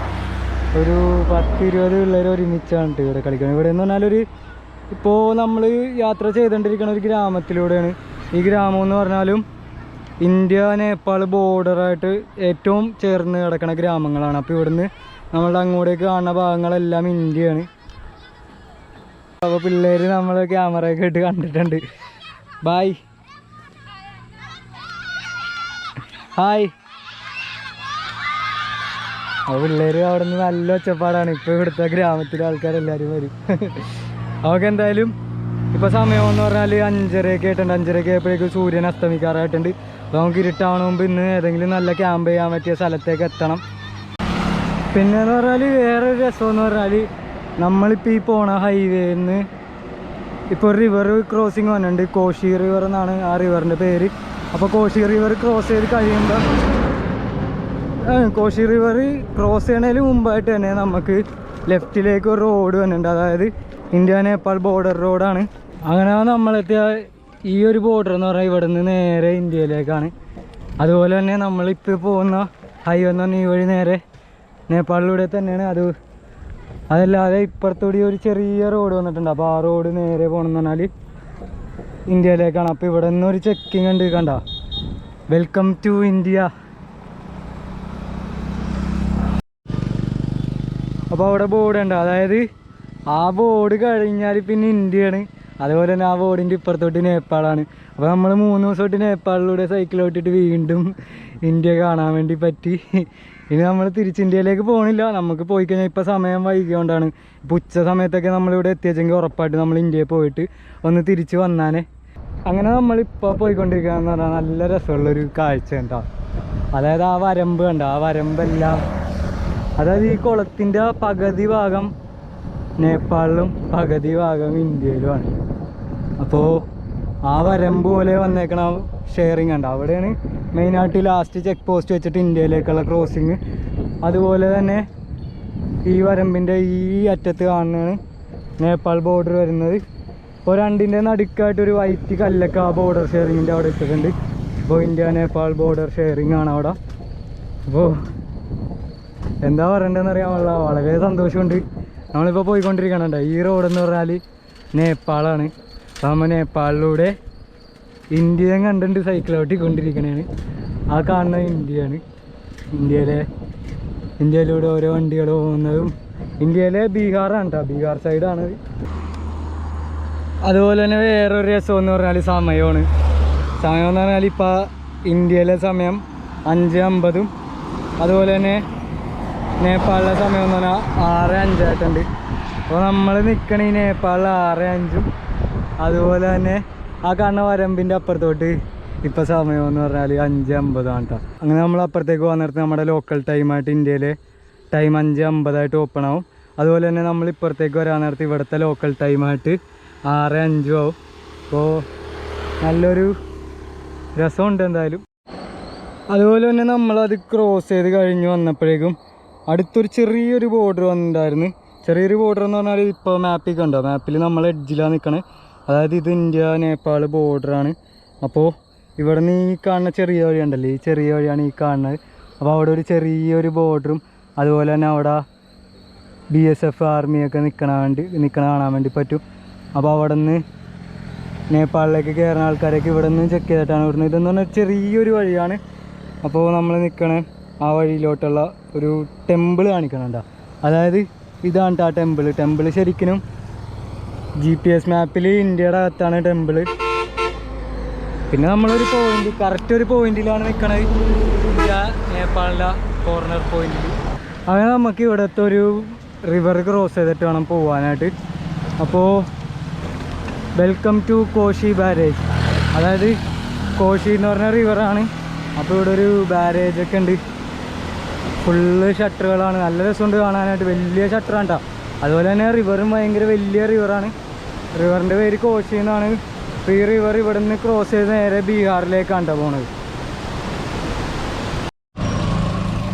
ഒരു 10-20 പിള്ളേർ ഒരുമിച്ചാണ് ഇവിടെ കളിക്കുന്നത്. ഇവിടെ എന്ന് പറഞ്ഞാൽ ഇപ്പോൾ നമ്മൾ യാത്ര ചെയ്തുകൊണ്ടിരിക്കുന്ന ഒരു ഗ്രാമത്തിലൂടെയാണ്. ഈ ഗ്രാമം എന്ന് പറഞ്ഞാലും ഇന്ത്യ നേപ്പാൾ ബോർഡറായിട്ട് ഏറ്റവും ചേർന്ന് കിടക്കുന്ന ഗ്രാമങ്ങളാണ്. അപ്പോൾ ഇവിടുന്ന് നമ്മളുടെ അങ്ങോട്ടേക്ക് കാണുന്ന ഭാഗങ്ങളെല്ലാം ഇന്ത്യയാണ്. അപ്പോൾ പിള്ളേർ നമ്മൾ ക്യാമറയൊക്കെ ഇട്ട് കണ്ടിട്ടുണ്ട്. Bye hi. അപ്പോൾ പിള്ളേർ അവിടെ നിന്ന് നല്ല ഒച്ചപ്പാടാണ്. ഇപ്പോൾ ഇവിടുത്തെ ഗ്രാമത്തിലെ ആൾക്കാരെല്ലാവരും വരും. അവർക്ക് എന്തായാലും ഇപ്പോൾ സമയം എന്ന് പറഞ്ഞാൽ 5:30 ആയിട്ടുണ്ട്. 5:30 ആയപ്പോഴേക്കും സൂര്യൻ അസ്തമിക്കാറായിട്ടുണ്ട്. അപ്പോൾ നമുക്ക് ഇരുട്ടാവണ മുമ്പ് ഇന്ന് ഏതെങ്കിലും നല്ല ക്യാമ്പ് ചെയ്യാൻ പറ്റിയ സ്ഥലത്തേക്ക് എത്തണം. പിന്നെയെന്ന് പറഞ്ഞാൽ വേറൊരു രസമെന്ന് പറഞ്ഞാൽ നമ്മളിപ്പോൾ ഈ പോണ ഹൈവേന്ന് ഇപ്പോൾ ഒരു റിവർ ക്രോസിങ് വന്നിട്ടുണ്ട്. കോശി റിവർ എന്നാണ് ആ റിവറിൻ്റെ പേര്. അപ്പോൾ കോശി റിവർ ക്രോസ് ചെയ്ത് കഴിയുമ്പോൾ കോശി റിവർ ക്രോസ് ചെയ്യണതിന് മുമ്പായിട്ട് തന്നെ നമുക്ക് ലെഫ്റ്റിലേക്ക് ഒരു റോഡ് വന്നിട്ടുണ്ട്. അതായത് ഇന്ത്യ നേപ്പാൾ ബോർഡർ റോഡാണ്. അങ്ങനെ നമ്മളെത്തിയ ഈ ഒരു ബോർഡർ എന്ന് പറഞ്ഞാൽ ഇവിടെ നിന്ന് നേരെ ഇന്ത്യയിലേക്കാണ്. അതുപോലെ തന്നെ നമ്മളിപ്പോൾ പോകുന്ന ഹൈവേ എന്ന് പറഞ്ഞാൽ ഈ വഴി നേരെ നേപ്പാളിലൂടെ തന്നെയാണ്. അതല്ലാതെ ഇപ്പുറത്തൂടി ഒരു ചെറിയ റോഡ് വന്നിട്ടുണ്ട്. അപ്പോൾ ആ റോഡ് നേരെ പോകണമെന്ന് പറഞ്ഞാൽ ഇന്ത്യയിലേക്കാണ്. അപ്പോൾ ഇവിടെ നിന്ന് ഒരു ചെക്കിങ് ഉണ്ട്, കണ്ട, വെൽക്കം ടു ഇന്ത്യ. അപ്പോൾ അവിടെ ബോർഡ് ഉണ്ട്. അതായത് ആ ബോർഡ് കഴിഞ്ഞാൽ പിന്നെ ഇന്ത്യയാണ്. അതുപോലെ തന്നെ ആ ബോർഡിൻ്റെ ഇപ്പുറത്തോട്ട് നേപ്പാളാണ്. അപ്പോൾ നമ്മൾ 3 ദിവസം തൊട്ട് നേപ്പാളിലൂടെ സൈക്കിൾ ഓട്ടിട്ട് വീണ്ടും ഇന്ത്യ കാണാൻ വേണ്ടി പറ്റി. ഇനി നമ്മൾ തിരിച്ച് ഇന്ത്യയിലേക്ക് പോകണില്ല. നമുക്ക് പോയി കഴിഞ്ഞാൽ ഇപ്പോൾ സമയം വൈകിയോണ്ടാണ്. ഇപ്പോൾ ഉച്ച സമയത്തൊക്കെ നമ്മളിവിടെ എത്തിയെങ്കിൽ ഉറപ്പായിട്ട് നമ്മൾ ഇന്ത്യയിൽ പോയിട്ട് ഒന്ന് തിരിച്ച് വന്നാനേ. അങ്ങനെ നമ്മളിപ്പോൾ പോയിക്കൊണ്ടിരിക്കുകയെന്ന് പറഞ്ഞാൽ നല്ല രസമുള്ളൊരു കാഴ്ച എന്താ, അതായത് ആ വരമ്പ് കണ്ട, ആ വരമ്പെല്ലാം, അതായത് ഈ കുളത്തിൻ്റെ പകുതി ഭാഗം നേപ്പാളിലും പകുതി ഭാഗം ഇന്ത്യയിലുമാണ്. അപ്പോൾ ആ വരമ്പ് പോലെ വന്നേക്കണ ഷെയറിങ് ഉണ്ട്. അവിടെയാണ് മെയിനായിട്ട് ലാസ്റ്റ് ചെക്ക് പോസ്റ്റ് വെച്ചിട്ട് ഇന്ത്യയിലേക്കുള്ള ക്രോസിങ്. അതുപോലെ തന്നെ ഈ വരമ്പിൻ്റെ ഈ അറ്റത്ത് കാണുന്നതാണ് നേപ്പാൾ ബോർഡർ വരുന്നത്. ഇപ്പോൾ രണ്ടിൻ്റെ നടുക്കായിട്ടൊരു വൈറ്റ് കല്ലൊക്കെ ആ ബോർഡർ ഷെയറിങ്ങിൻ്റെ അവിടെ ഇട്ടിട്ടുണ്ട്. ഇപ്പോൾ ഇന്ത്യ നേപ്പാൾ ബോർഡർ ഷെയറിങ് ആണ് അവിടെ. അപ്പോൾ എന്താ പറയണ്ടതെന്ന് അറിയാമല്ല, വളരെ സന്തോഷമുണ്ട്. നമ്മളിപ്പോൾ പോയിക്കൊണ്ടിരിക്കണുണ്ട്. ഈ റോഡെന്ന് പറഞ്ഞാൽ നേപ്പാളാണ്. അപ്പോൾ നമ്മൾ നേപ്പാളിലൂടെ ഇന്ത്യയും കണ്ടിട്ട് സൈക്കിൾ ഓട്ടിക്കൊണ്ടിരിക്കണതാണ്. ആ കാണുന്നത് ഇന്ത്യയാണ്. ഇന്ത്യയിലൂടെ ഓരോ വണ്ടികൾ പോകുന്നതും ഇന്ത്യയിലെ ബീഹാറാണ് കേട്ടോ, ബീഹാർ സൈഡാണ്. അതുപോലെ തന്നെ വേറൊരു രസമെന്ന് പറഞ്ഞാൽ സമയമാണ്. സമയം എന്ന് പറഞ്ഞാൽ ഇപ്പോൾ ഇന്ത്യയിലെ സമയം 5:50, അതുപോലെ തന്നെ നേപ്പാളിലെ സമയം എന്ന് പറഞ്ഞാൽ 6:05 ആയിട്ടുണ്ട്. അപ്പോൾ നമ്മൾ നിൽക്കണ ഈ നേപ്പാളിൽ 6:05. അതുപോലെ തന്നെ ആ കാണുന്ന വരമ്പിൻ്റെ അപ്പുറത്തോട്ട് ഇപ്പോൾ സമയം എന്ന് പറഞ്ഞാൽ 5:50 ആണ് കേട്ടോ. അങ്ങനെ നമ്മൾ അപ്പുറത്തേക്ക് പോകാൻ നേരത്ത് നമ്മുടെ ലോക്കൽ ടൈമായിട്ട് ഇന്ത്യയിലെ ടൈം 5:50 ഓപ്പൺ ആവും. അതുപോലെ തന്നെ നമ്മൾ ഇപ്പുറത്തേക്ക് വരാൻ നേരത്ത് ഇവിടുത്തെ ലോക്കൽ ടൈമായിട്ട് 6:05 ആവും. അപ്പോൾ നല്ലൊരു രസമുണ്ട് എന്തായാലും. അതുപോലെ തന്നെ നമ്മളത് ക്രോസ് ചെയ്ത് കഴിഞ്ഞ് വന്നപ്പോഴേക്കും അടുത്തൊരു ചെറിയൊരു ബോർഡർ വന്നിട്ടുണ്ടായിരുന്നു. ചെറിയൊരു ബോർഡർ എന്ന് പറഞ്ഞാൽ ഇപ്പോൾ മാപ്പിൽ കണ്ടോ, മാപ്പിൽ നമ്മൾ എഡ്ജിലാണ് നിൽക്കണത്. അതായത് ഇത് ഇന്ത്യ നേപ്പാൾ ബോർഡറാണ്. അപ്പോൾ ഇവിടെ നിന്ന് ഈ കാണുന്ന ചെറിയ വഴി ഉണ്ടല്ലോ, ഈ ചെറിയ വഴിയാണ് ഈ കാണുന്നത്. അപ്പോൾ അവിടെ ഒരു ചെറിയൊരു ബോർഡറും അതുപോലെ തന്നെ അവിടെ BSF ആർമിയൊക്കെ നിൽക്കണ കാണാൻ വേണ്ടി പറ്റും. അപ്പോൾ അവിടെ നിന്ന് നേപ്പാളിലേക്ക് കയറുന്ന ആൾക്കാരൊക്കെ ഇവിടെ നിന്ന് ചെക്ക് ചെയ്തിട്ടാണ് വരുന്നത്. ഇതെന്ന് പറഞ്ഞാൽ ചെറിയൊരു വഴിയാണ്. അപ്പോൾ നമ്മൾ നിൽക്കണ ആ വഴിയിലോട്ടുള്ള ഒരു ടെമ്പിൾ കാണിക്കണുണ്ടോ, അതായത് ഇതാണ് ആ ടെമ്പിൾ ശരിക്കും GPS മാപ്പിൽ ഇന്ത്യയുടെ അകത്താണ് ടെമ്പിൾ. പിന്നെ നമ്മളൊരു പോയിന്റ്, കറക്റ്റ് ഒരു പോയിന്റിലാണ് നിൽക്കണത്, ഇന്ത്യ നേപ്പാളിലെ കോർണർ പോയിന്റിൽ. അങ്ങനെ നമുക്ക് ഇവിടുത്തെ ഒരു റിവർ ക്രോസ് ചെയ്തിട്ട് വേണം പോകാനായിട്ട്. അപ്പോൾ വെൽക്കം ടു കോശി ബാരേജ്, അതായത് കോശി എന്ന് പറഞ്ഞ റിവറാണ്. അപ്പോൾ ഇവിടെ ഒരു ബാരേജൊക്കെ ഉണ്ട്, ഫുള്ള് ഷട്ടറുകളാണ്. നല്ല രസമുണ്ട് കാണാനായിട്ട്, വലിയ ഷട്ടറാണ് കേട്ടോ. അതുപോലെ തന്നെ റിവറും ഭയങ്കര വലിയ റിവറാണ്. റിവറിൻ്റെ പേര് കോശി എന്നാണ്. അപ്പോൾ ഈ റിവർ ഇവിടെ നിന്ന് ക്രോസ് ചെയ്ത് നേരെ ബീഹാറിലേക്കാണ് പോണത്.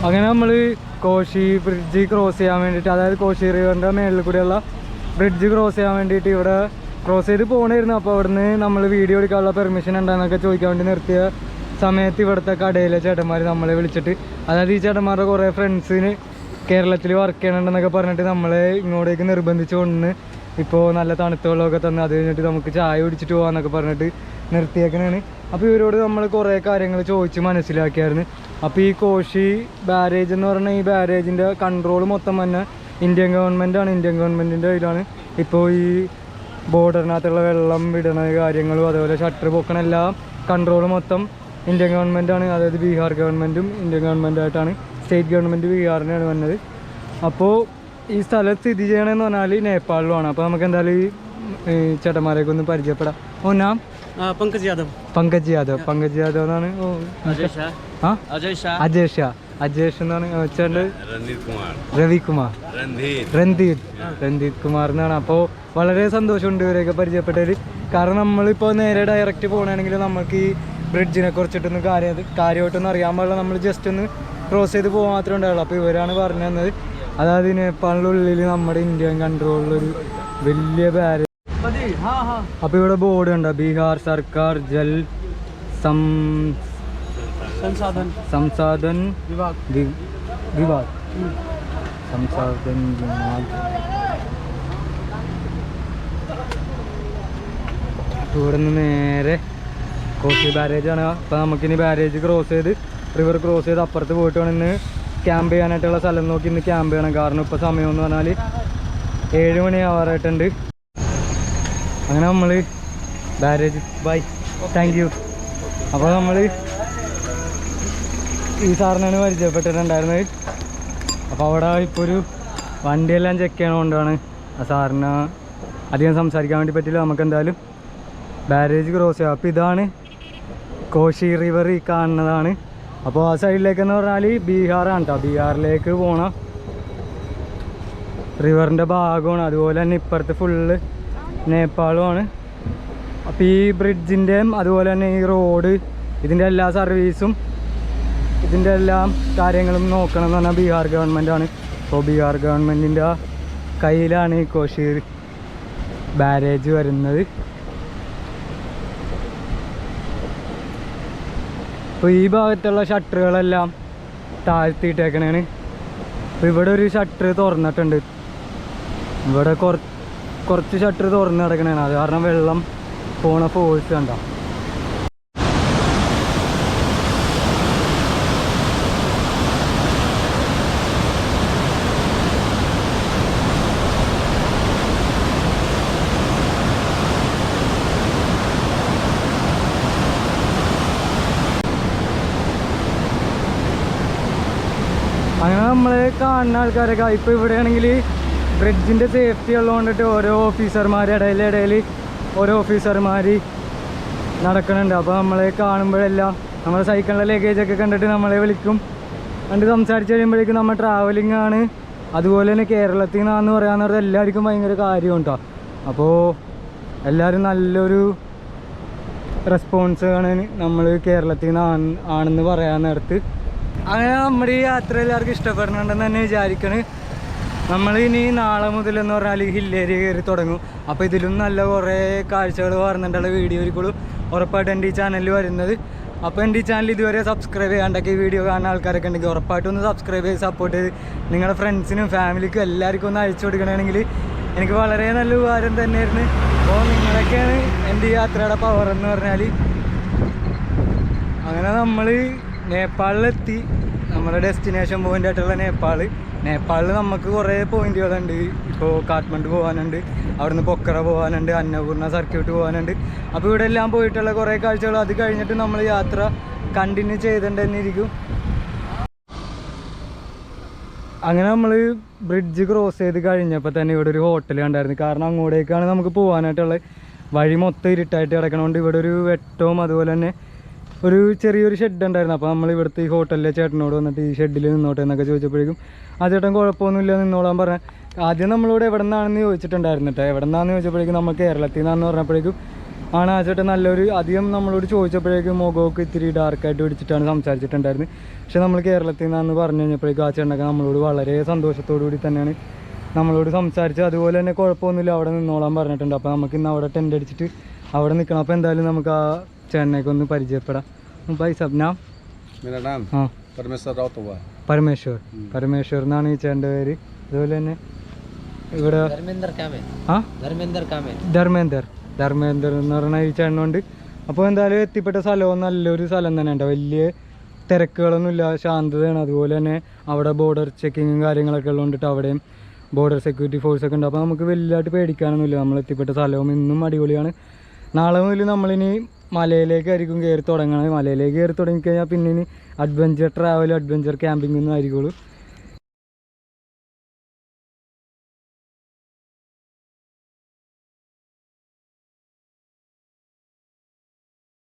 അങ്ങനെ നമ്മൾ കോശി ബ്രിഡ്ജ് ക്രോസ് ചെയ്യാൻ വേണ്ടിയിട്ട്, അതായത് കോശി റിവറിൻ്റെ മേളിൽ കൂടെയുള്ള ബ്രിഡ്ജ് ക്രോസ് ചെയ്യാൻ വേണ്ടിയിട്ട് ഇവിടെ ക്രോസ് ചെയ്ത് പോകണമായിരുന്നു. അപ്പോൾ അവിടുന്ന് നമ്മൾ വീഡിയോ എടുക്കാനുള്ള പെർമിഷൻ ഉണ്ടെന്നൊക്കെ ചോദിക്കാൻ വേണ്ടി നിർത്തിയ സമയത്ത് ഇവിടുത്തെ കടയിലെ ചേട്ടന്മാർ നമ്മളെ വിളിച്ചിട്ട്, അതായത് ഈ ചേട്ടന്മാരുടെ കുറേ ഫ്രണ്ട്സിന് കേരളത്തിൽ വർക്ക് ചെയ്യണമെന്നൊക്കെ പറഞ്ഞിട്ട് നമ്മളെ ഇങ്ങോട്ടേക്ക് നിർബന്ധിച്ച് കൊണ്ട് ഇപ്പോൾ നല്ല തണുത്ത വെള്ളമൊക്കെ തന്ന് അത് കഴിഞ്ഞിട്ട് നമുക്ക് ചായ കുടിച്ചിട്ട് പോകാമെന്നൊക്കെ പറഞ്ഞിട്ട് നിർത്തിയേക്കണാണ്. അപ്പോൾ ഇവരോട് നമ്മൾ കുറേ കാര്യങ്ങൾ ചോദിച്ച് മനസ്സിലാക്കിയായിരുന്നു. അപ്പോൾ ഈ കോഷി ബാരേജ് എന്ന് പറഞ്ഞാൽ ഈ ബാരേജിൻ്റെ കൺട്രോൾ മൊത്തം തന്നെ ഇന്ത്യൻ ഗവൺമെൻറ്റാണ്. ഇന്ത്യൻ ഗവൺമെൻറ്റിൻ്റെ കയ്യിലാണ് ഇപ്പോൾ ഈ ബോർഡറിനകത്തുള്ള വെള്ളം വിടണ കാര്യങ്ങളും അതുപോലെ ഷട്ടർ പൊക്കണ എല്ലാം കൺട്രോൾ മൊത്തം ഇന്ത്യൻ ഗവൺമെൻറ്റാണ്. അതായത് ബീഹാർ ഗവൺമെൻറ്റും ഇന്ത്യൻ ഗവൺമെൻറ്റായിട്ടാണ്. സ്റ്റേറ്റ് ഗവൺമെൻറ് ബീഹാറിനാണ് വന്നത്. അപ്പോൾ ഈ സ്ഥലം സ്ഥിതി ചെയ്യണമെന്ന് പറഞ്ഞാൽ നേപ്പാളിലുമാണ്. അപ്പോൾ നമുക്ക് എന്തായാലും ഈ ചേട്ടന്മാരെയൊക്കെ ഒന്ന് പരിചയപ്പെടാം. ഓ നാം पंकज यादव പങ്കജ് യാദവ് എന്നാണ്. അജയ് ഷാ എന്നാണ്. ചേട്ടൻ്റെ രവികുമാർ രൺധീർ കുമാർ എന്നാണ്. അപ്പോൾ വളരെ സന്തോഷമുണ്ട് ഇവരെയൊക്കെ പരിചയപ്പെട്ടതിൽ. കാരണം നമ്മളിപ്പോൾ നേരെ ഡയറക്റ്റ് പോകണമെങ്കിൽ നമുക്ക് ഈ ബ്രിഡ്ജിനെ കുറിച്ചിട്ടൊന്നും കാര്യമായിട്ടൊന്നും അറിയാൻ പാടില്ല. നമ്മൾ ജസ്റ്റ് ഒന്ന് ക്രോസ് ചെയ്ത് പോകാൻ മാത്രമേ ഉണ്ടാവുള്ളൂ. അപ്പോൾ ഇവരാണ് പറഞ്ഞു തന്നത്. അതായത് നേപ്പാളിനുള്ളിൽ നമ്മുടെ ഇന്ത്യൻ കൺട്രോളിലൊരു വലിയ ബാരേജ്. അപ്പോൾ ഇവിടെ ബോർഡ് ഉണ്ട്, ബീഹാർ സർക്കാർ ജൽ സംസാധൻ വിഭാഗ്. ഇവിടെ നിന്ന് നേരെ കോഷി ബാരേജാണ്. അപ്പോൾ നമുക്കിനി ബാരേജ് ക്രോസ് ചെയ്ത് റിവർ ക്രോസ് ചെയ്ത് അപ്പുറത്ത് പോയിട്ട് വേണം ഇന്ന് ക്യാമ്പ് ചെയ്യാനായിട്ടുള്ള സ്ഥലം നോക്കി ഇന്ന് ക്യാമ്പ് ചെയ്യണം. കാരണം ഇപ്പോൾ സമയം എന്ന് പറഞ്ഞാൽ 7 മണിയാവാറായിട്ടുണ്ട്. അങ്ങനെ നമ്മൾ ബാരേജ് ബൈ താങ്ക് യു. അപ്പോൾ നമ്മൾ ഈ സാറിനാണ് പരിചയപ്പെട്ടിട്ടുണ്ടായിരുന്നത്. അപ്പോൾ അവിടെ ഇപ്പോൾ ഒരു വണ്ടിയെല്ലാം ചെക്ക് ചെയ്യണതുകൊണ്ടാണ് ആ സാറിന് അധികം സംസാരിക്കാൻ വേണ്ടി പറ്റില്ല. നമുക്ക് എന്തായാലും ബാരേജ് ക്രോസ് ചെയ്യാം. അപ്പോൾ ഇതാണ് കോഷി റിവർ ഈ കാണുന്നതാണ്. അപ്പോൾ ആ സൈഡിലേക്കെന്ന് പറഞ്ഞാൽ ബീഹാറാണ് കേട്ടോ. ബീഹാറിലേക്ക് പോണ റിവറിൻ്റെ ഭാഗമാണ്. അതുപോലെ തന്നെ ഇപ്പുറത്ത് ഫുള്ള് നേപ്പാളുമാണ്. അപ്പോൾ ഈ ബ്രിഡ്ജിൻ്റെയും അതുപോലെ തന്നെ ഈ റോഡ് ഇതിൻ്റെ എല്ലാ സർവീസും ഇതിൻ്റെ എല്ലാം കാര്യങ്ങളും നോക്കണം എന്ന് പറഞ്ഞാൽ ബീഹാർ ഗവൺമെൻറ്റാണ്. അപ്പോൾ ബീഹാർ ഗവൺമെൻറ്റിൻ്റെ കയ്യിലാണ് ഈ കോഷി ബാരേജ് വരുന്നത്. അപ്പോൾ ഈ ഭാഗത്തുള്ള ഷട്ടറുകളെല്ലാം താഴ്ത്തിയിട്ടേക്കണേണ്. അപ്പോൾ ഇവിടെ ഒരു ഷട്ടർ തുറന്നിട്ടുണ്ട്. ഇവിടെ കുറച്ച് ഷട്ടർ തുറന്ന് കിടക്കണേണ്. അത് കാരണം വെള്ളം പോണ ഫോഴ്സ് കണ്ടോ. അങ്ങനെ നമ്മൾ കാണുന്ന ആൾക്കാരൊക്കെ ഇപ്പോൾ ഇവിടെയാണെങ്കിൽ ബ്രിഡ്ജിൻ്റെ സേഫ്റ്റി ഉള്ളതുകൊണ്ടിട്ട് ഓരോ ഓഫീസർമാർ ഇടയിൽ ഓരോ ഓഫീസർമാർ നടക്കുന്നുണ്ട്. അപ്പോൾ നമ്മളെ കാണുമ്പോഴെല്ലാം നമ്മുടെ സൈക്കിളിലെ ലഗേജൊക്കെ കണ്ടിട്ട് നമ്മളെ വിളിക്കും. കണ്ട് സംസാരിച്ച് കഴിയുമ്പോഴേക്കും നമ്മൾ ട്രാവലിംഗ് ആണ്, അതുപോലെ തന്നെ കേരളത്തിൽ നിന്നാന്ന് പറയാമെന്ന് എല്ലാവർക്കും ഭയങ്കര കാര്യമുണ്ട് കേട്ടോ. അപ്പോൾ എല്ലാവരും നല്ലൊരു റെസ്പോൺസ് ആണ് നമ്മൾ കേരളത്തിൽ നിന്ന് ആണെന്ന് പറയാൻ നേരത്ത്. അങ്ങനെ നമ്മുടെ ഈ യാത്ര എല്ലാവർക്കും ഇഷ്ടപ്പെടുന്നുണ്ടെന്ന് തന്നെ വിചാരിക്കണ്. നമ്മൾ ഇനി നാളെ മുതൽ എന്ന് പറഞ്ഞാൽ ഹിൽ ഏരിയ കയറി തുടങ്ങും. അപ്പോൾ ഇതിലും നല്ല കുറേ കാഴ്ചകൾ വരുന്നുണ്ടുള്ള വീഡിയോ ഒരിക്കലും ഉറപ്പായിട്ടും എൻ്റെ ഈ ചാനലിൽ വരുന്നത്. അപ്പോൾ എൻ്റെ ഈ ചാനൽ ഇതുവരെ സബ്സ്ക്രൈബ് ചെയ്യാണ്ടൊക്കെ ഈ വീഡിയോ കാണുന്ന ആൾക്കാരൊക്കെ ഉണ്ടെങ്കിൽ ഉറപ്പായിട്ടും ഒന്ന് സബ്സ്ക്രൈബ് ചെയ്ത് സപ്പോർട്ട് ചെയ്ത് നിങ്ങളുടെ ഫ്രണ്ട്സിനും ഫാമിലിക്കും എല്ലാവർക്കും ഒന്ന് അയച്ചു കൊടുക്കണമെങ്കിൽ എനിക്ക് വളരെ നല്ല ഉപകാരം തന്നെയായിരുന്നു. അപ്പോൾ നിങ്ങളൊക്കെയാണ് എൻ്റെ ഈ യാത്രയുടെ പവർ എന്ന് പറഞ്ഞാൽ. അങ്ങനെ നമ്മൾ നേപ്പാളിലെത്തി. നമ്മുടെ ഡെസ്റ്റിനേഷൻ പോയിൻ്റ് ആയിട്ടുള്ള നേപ്പാളിൽ നമുക്ക് കുറേ പോയിന്റുകളുണ്ട്. ഇപ്പോൾ കാഠ്മണ്ഡു പോകാനുണ്ട്, അവിടുന്ന് പൊക്കറ പോകാനുണ്ട്, അന്നപൂർണ്ണ സർക്യൂട്ട് പോകാനുണ്ട്. അപ്പോൾ ഇവിടെ എല്ലാം പോയിട്ടുള്ള കുറേ കാഴ്ചകൾ അത് കഴിഞ്ഞിട്ട് നമ്മൾ യാത്ര കണ്ടിന്യൂ ചെയ്തിട്ടുണ്ടെന്നിരിക്കും. അങ്ങനെ നമ്മൾ ബ്രിഡ്ജ് ക്രോസ് ചെയ്ത് കഴിഞ്ഞപ്പോൾ തന്നെ ഇവിടെ ഒരു ഹോട്ടൽ കണ്ടായിരുന്നു. കാരണം അങ്ങോട്ടേക്കാണ് നമുക്ക് പോകാനായിട്ടുള്ളത്. വഴി മൊത്തം ഇരുട്ടായിട്ട് കിടക്കണോണ്ട് ഇവിടെ ഒരു വെട്ടവും അതുപോലെ തന്നെ ഒരു ചെറിയൊരു ഷെഡ് ഉണ്ടായിരുന്നു. അപ്പോൾ നമ്മൾ ഇവിടുത്തെ ഈ ഹോട്ടലിലെ ചേട്ടനോട് വന്നിട്ട് ഈ ഷെഡിൽ നിന്നോട്ടെ എന്നൊക്കെ ചോദിച്ചപ്പോഴേക്കും ആ ചേട്ടൻ കുഴപ്പമൊന്നുമില്ല നിന്നോളാൻ പറഞ്ഞ. ആദ്യം നമ്മളോട് എവിടെ നിന്നാണെന്ന് ചോദിച്ചിട്ടുണ്ടായിരുന്നു കേട്ടോ. എവിടെ നിന്നാണെന്ന് ചോദിച്ചപ്പോഴേക്കും നമ്മൾ കേരളത്തിൽ നിന്നാണെന്ന് പറഞ്ഞപ്പോഴേക്കും ആണ് ആ ചേട്ടൻ നല്ലൊരു അധികം നമ്മളോട് ചോദിച്ചപ്പോഴേക്കും മുഖമൊക്കെ ഇത്തിരി ഡാർക്കായിട്ട് പിടിച്ചിട്ടാണ് സംസാരിച്ചിട്ടുണ്ടായിരുന്നത്. പക്ഷെ നമ്മൾ കേരളത്തിൽ നിന്നാണെന്ന് പറഞ്ഞു കഴിഞ്ഞപ്പോഴേക്കും ആ ചേട്ടനൊക്കെ നമ്മളോട് വളരെ സന്തോഷത്തോടു കൂടി തന്നെയാണ് നമ്മളോട് സംസാരിച്ചത്. അതുപോലെ തന്നെ കുഴപ്പമൊന്നുമില്ല അവിടെ നിന്നോളാൻ പറഞ്ഞിട്ടുണ്ട്. അപ്പോൾ നമുക്ക് ഇന്ന് അവിടെ ടെൻ്റ് അടിച്ചിട്ട് അവിടെ നിൽക്കണം. അപ്പോൾ എന്തായാലും നമുക്ക് ആ ചേട്ടനെയൊക്കെ ഒന്ന് പരിചയപ്പെടാം. भाई सब नाम? मेरा नाम हाँ परमेश्वर राउत हुआ പരമേശ്വർ. പരമേശ്വർ എന്നാണ് ഈ ചേട്ടൻ്റെ പേര്. അതുപോലെ തന്നെ ഇവിടെ ആ ധർമ്മേന്ദർ എന്ന് പറഞ്ഞ ഈ ചേട്ടനുണ്ട്. അപ്പോൾ എന്തായാലും എത്തിപ്പെട്ട സ്ഥലവും നല്ലൊരു സ്ഥലം തന്നെ ഉണ്ട്. വലിയ തിരക്കുകളൊന്നുമില്ല, ശാന്തതയാണ്. അതുപോലെ തന്നെ അവിടെ ബോർഡർ ചെക്കിങ്ങും കാര്യങ്ങളൊക്കെ ഉള്ളതുകൊണ്ടിട്ട് അവിടെയും ബോർഡർ സെക്യൂരിറ്റി ഫോഴ്സൊക്കെ ഉണ്ട്. അപ്പോൾ നമുക്ക് വലിയതായിട്ട് പേടിക്കാനൊന്നുമില്ല. നമ്മൾ എത്തിപ്പെട്ട സ്ഥലവും ഇന്നും അടിപൊളിയാണ്. നാളെ മുതൽ നമ്മളിനി മലയിലേക്കായിരിക്കും കയറി തുടങ്ങണത്. മലയിലേക്ക് കയറി തുടങ്ങിക്കഴിഞ്ഞാൽ പിന്നെ ഇനി അഡ്വഞ്ചർ ട്രാവൽ, അഡ്വഞ്ചർ ക്യാമ്പിംഗ് ഒന്നും ആയിരിക്കുള്ളൂ.